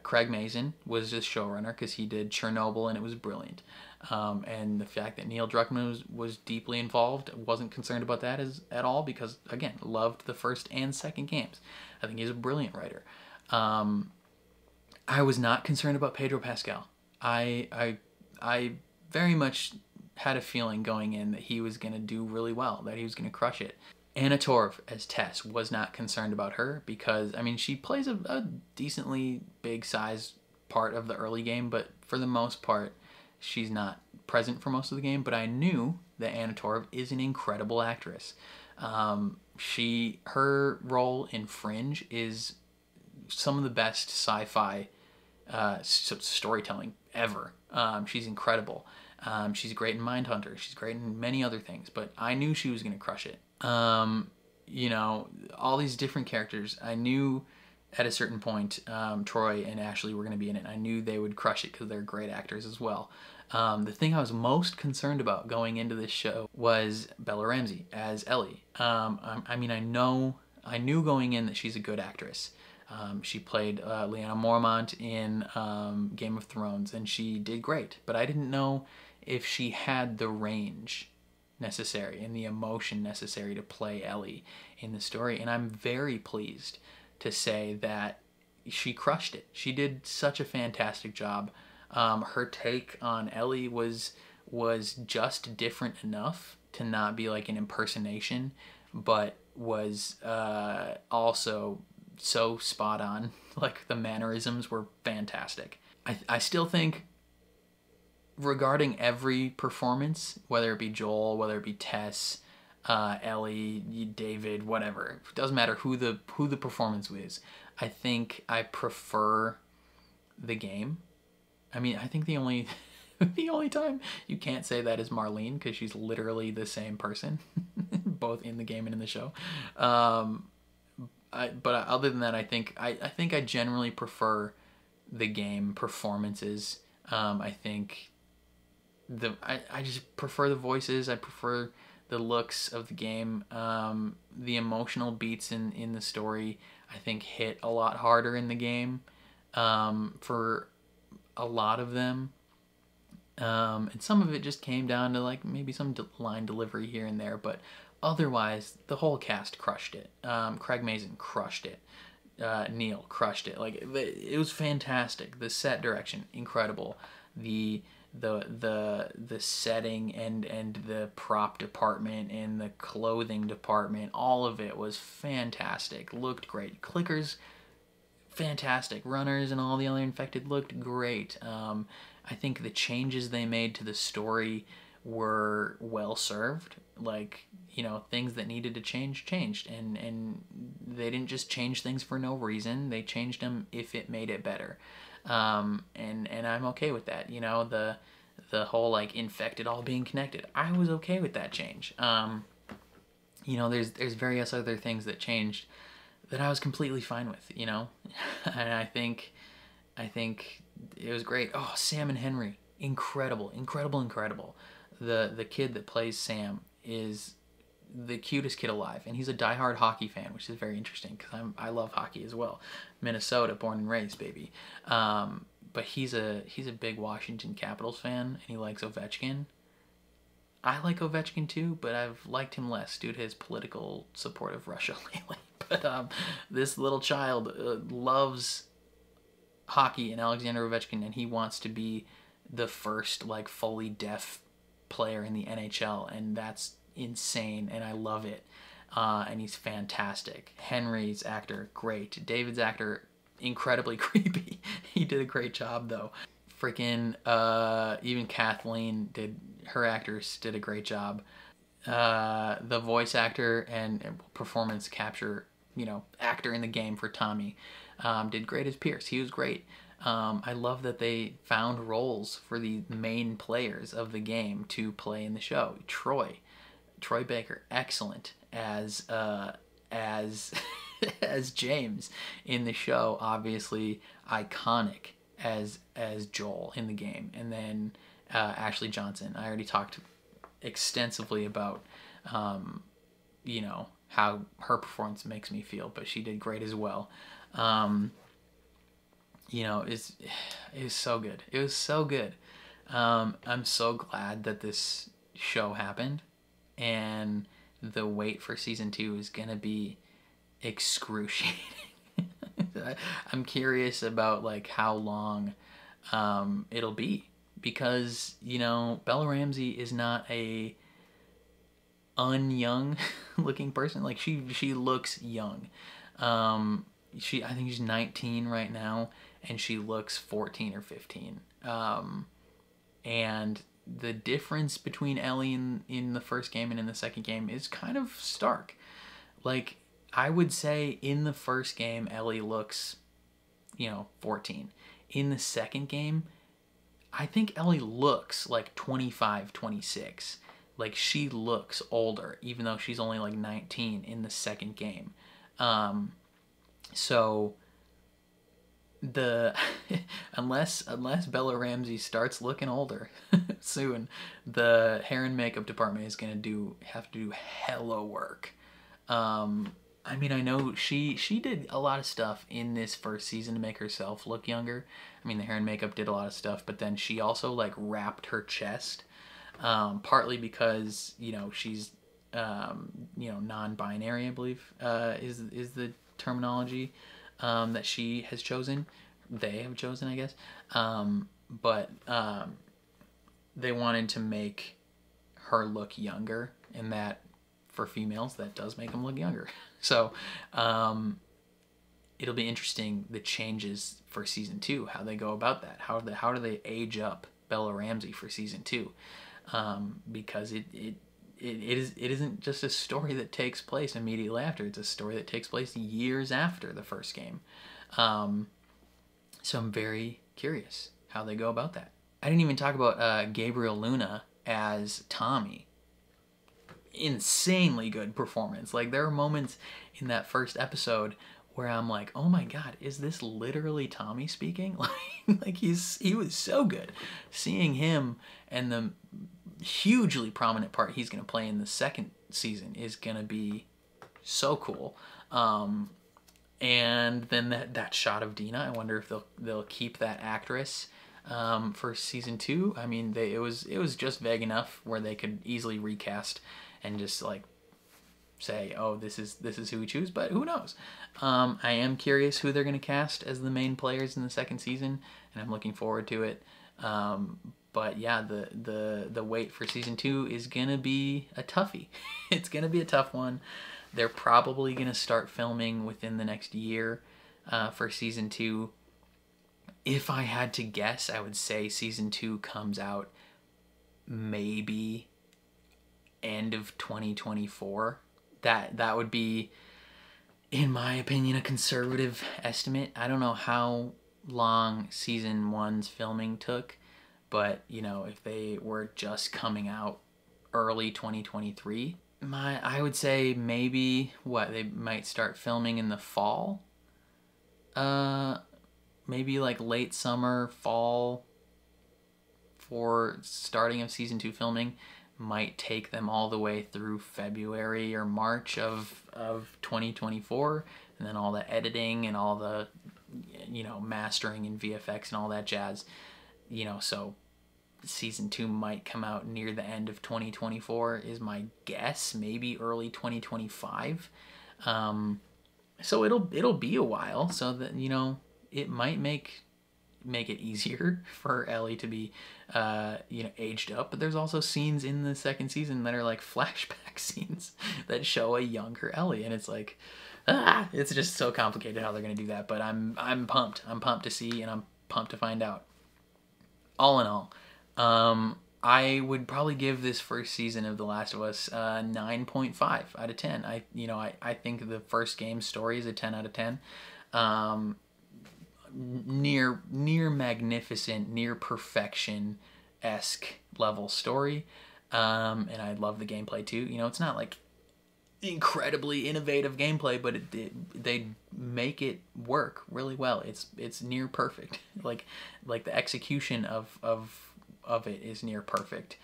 Craig Mazin was just showrunner because he did Chernobyl and it was brilliant. And the fact that Neil Druckmann was deeply involved, wasn't concerned about that at all because, again, loved the first and second games. I think he's a brilliant writer. I was not concerned about Pedro Pascal. I very much had a feeling going in that he was going to do really well, that he was going to crush it. Anna Torv as Tess, was not concerned about her because, I mean, she plays a decently big size part of the early game, but for the most part, she's not present for most of the game. But I knew that Anna Torv is an incredible actress. Her role in Fringe is some of the best sci-fi storytelling ever. She's incredible. She's great in Mindhunter. She's great in many other things, but I knew she was going to crush it. All these different characters, I knew at a certain point, Troy and Ashley were going to be in it. I knew they would crush it because they're great actors as well. The thing I was most concerned about going into this show was Bella Ramsey as Ellie. I knew going in that she's a good actress. She played Lyanna Mormont in Game of Thrones, and she did great. But I didn't know if she had the range necessary and the emotion necessary to play Ellie in the story. And I'm very pleased to say that she crushed it. She did such a fantastic job. Her take on Ellie was just different enough to not be like an impersonation, but was also so spot on. Like, the mannerisms were fantastic. I still think, regarding every performance, whether it be Joel, whether it be Tess, Ellie, David, whatever, it doesn't matter who the performance was, I think I prefer the game. I mean, I think the only time you can't say that is Marlene, because she's literally the same person both in the game and in the show. But other than that, I think I generally prefer the game performances. I think I just prefer the voices. I prefer the looks of the game. The emotional beats in the story, I think, hit a lot harder in the game for a lot of them. And some of it just came down to like maybe some line delivery here and there, but otherwise the whole cast crushed it. Craig Mazin crushed it. Neil crushed it. Like, it was fantastic. The set direction, incredible. The setting and the prop department and the clothing department, all of it was fantastic. Looked great. Clickers, fantastic. Runners and all the other infected looked great. I think the changes they made to the story were well served. Like, things that needed to change changed, and they didn't just change things for no reason. They changed them if it made it better. And I'm okay with that. The whole like infected all being connected, I was okay with that change. There's various other things that changed that I was completely fine with, and I think it was great. Oh, Sam and Henry, incredible. The kid that plays Sam is the cutest kid alive, and he's a diehard hockey fan, which is very interesting because I love hockey as well. Minnesota, born and raised, baby. But he's a big Washington Capitals fan, and he likes Ovechkin. I like Ovechkin too, but I've liked him less due to his political support of Russia lately. But this little child loves hockey and Alexander Ovechkin, and he wants to be the first like fully deaf player in the NHL, and that's insane, and I love it. And he's fantastic. Henry's actor, great. David's actor, incredibly creepy. He did a great job though. Freaking even Kathleen her actress did a great job. The voice actor and performance capture, actor in the game for Tommy did great as Pierce. He was great. I love that they found roles for the main players of the game to play in the show. Troy Baker, excellent as as James in the show, obviously iconic as Joel in the game. And then Ashley Johnson, I already talked extensively about how her performance makes me feel, but she did great as well. It was so good. It was so good. I'm so glad that this show happened, and the wait for season 2 is gonna be excruciating. I'm curious about like how long it'll be, because Bella Ramsey is not a unyoung looking person. Like she looks young. I think she's 19 right now, and she looks 14 or 15. And the difference between Ellie in the first game and in the second game is kind of stark. Like, I would say in the first game, Ellie looks, 14. In the second game, I think Ellie looks like 25, 26. Like, she looks older, even though she's only like 19 in the second game. So unless Bella Ramsey starts looking older soon, the hair and makeup department is gonna have to do hella work. I mean, I know she did a lot of stuff in this first season to make herself look younger. I mean, the hair and makeup did a lot of stuff, but then she also like wrapped her chest, partly because she's non-binary, I believe is the terminology that she has chosen. They have chosen, I guess. But they wanted to make her look younger, and that for females, that does make them look younger. So it'll be interesting, the changes for season 2, how they go about that. How do they age up Bella Ramsey for season 2? Because it isn't just a story that takes place immediately after. It's a story that takes place years after the first game. So I'm very curious how they go about that. I didn't even talk about Gabriel Luna as Tommy. Insanely good performance. Like, there are moments in that first episode where I'm like, oh my god, is this literally Tommy speaking? Like he was so good. Seeing him and the hugely prominent part he's going to play in the second season is going to be so cool. And then that shot of Dina, I wonder if they'll keep that actress for season 2. I mean, it was just vague enough where they could easily recast and just like say, oh, this is who we choose, but who knows? I am curious who they're going to cast as the main players in the second season, and I'm looking forward to it. But yeah, the wait for season 2 is gonna be a toughie. It's gonna be a tough one. They're probably gonna start filming within the next year for season 2. If I had to guess, I would say season 2 comes out maybe end of 2024. That would be, in my opinion, a conservative estimate. I don't know how long season 1's filming took, but if they were just coming out early 2023, I would say maybe they might start filming in the fall. Maybe like late summer, fall for starting of season 2 filming. might take them all the way through February or March of 2024, and then all the editing and all the, you know, mastering and VFX and all that jazz, you know, so season 2 might come out near the end of 2024 is my guess, maybe early 2025. So it'll be a while, so that, you know, it might make it easier for Ellie to be, you know, aged up. But there's also scenes in the second season that are like flashback scenes that show a younger Ellie, and it's like, it's just so complicated how they're gonna do that. But I'm pumped. I'm pumped to see, and I'm pumped to find out. All in all, I would probably give this first season of The Last of Us 9.5 out of 10. I think the first game story is a 10 out of 10. Near magnificent, near perfection-esque level story, and I love the gameplay too. You know, it's not like incredibly innovative gameplay, but they make it work really well. It's near perfect. Like the execution of it is near perfect.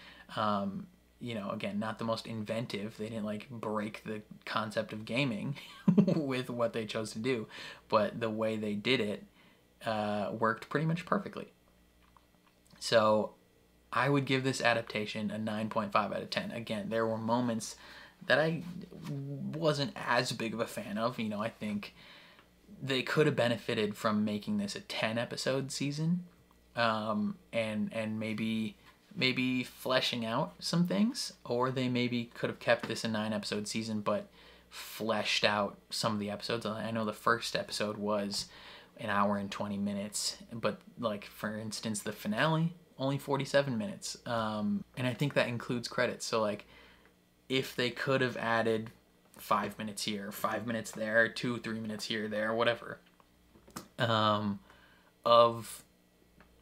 You know, again, not the most inventive. They didn't like break the concept of gaming with what they chose to do, but the way they did it worked pretty much perfectly. So I would give this adaptation a 9.5 out of 10. Again, there were moments that I wasn't as big of a fan of. You know, I think they could have benefited from making this a 10 episode season, and maybe fleshing out some things, or they maybe could have kept this a 9 episode season but fleshed out some of the episodes. I know the first episode was an hour and 20 minutes, but like, for instance, the finale only 47 minutes, and I think that includes credits. So like, if they could have added 5 minutes here, 5 minutes there, 2-3 minutes here, there, whatever, of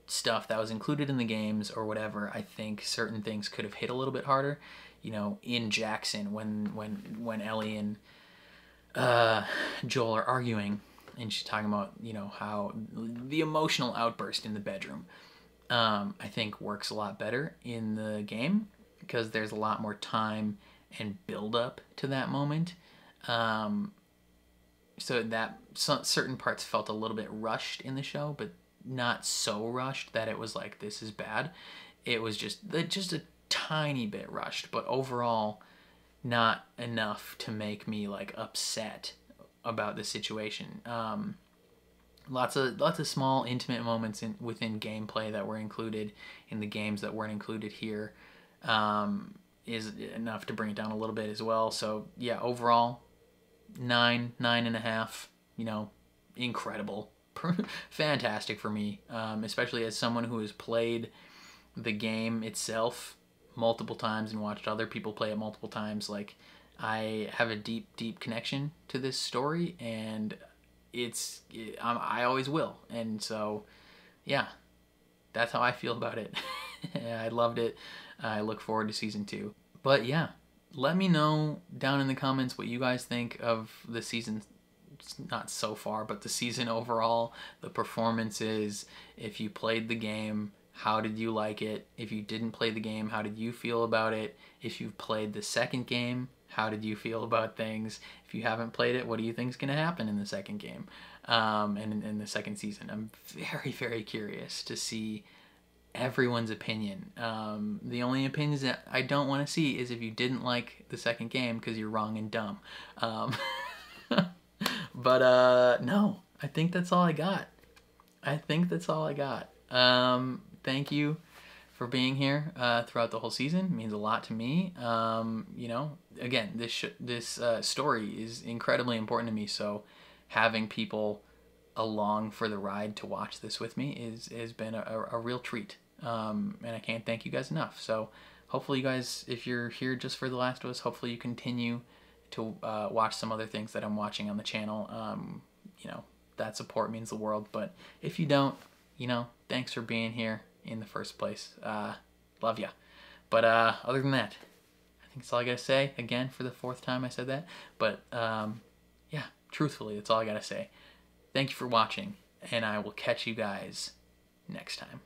stuff that was included in the games or whatever, I think certain things could have hit a little bit harder. You know, in Jackson, when Ellie and Joel are arguing, and she's talking about, you know, how the emotional outburst in the bedroom, I think works a lot better in the game, because there's a lot more time and build up to that moment. So that certain parts felt a little bit rushed in the show, but not so rushed that it was like, this is bad. It was just a tiny bit rushed, but overall not enough to make me like upset about the situation. Lots of small intimate moments within gameplay that were included in the games that weren't included here, is enough to bring it down a little bit as well. So yeah, overall 9.5, you know, incredible, fantastic for me, especially as someone who has played the game itself multiple times and watched other people play it multiple times. Like, I have a deep connection to this story, and I always will. And so yeah, that's how I feel about it. I loved it. I look forward to season 2. But yeah, let me know down in the comments what you guys think of the season, not so far, but the season overall, the performances. If you played the game, how did you like it? If you didn't play the game, how did you feel about it? If you've played the second game, how did you feel about things? If you haven't played it, what do you think is going to happen in the second game, and in the second season? I'm very curious to see everyone's opinion. The only opinions that I don't want to see is if you didn't like the second game, because you're wrong and dumb. But no, I think that's all I got. Thank you for being here throughout the whole season. It means a lot to me. You know, again, this story is incredibly important to me, so having people along for the ride to watch this with me has been a real treat. And I can't thank you guys enough. So hopefully you guys, if you're here just for The Last of Us, hopefully you continue to watch some other things that I'm watching on the channel. You know, that support means the world. But if you don't, you know, thanks for being here in the first place. Love ya. But other than that, I think that's all I gotta say. Again, for the 4th time I said that. But yeah, truthfully, that's all I gotta say. Thank you for watching, and I will catch you guys next time.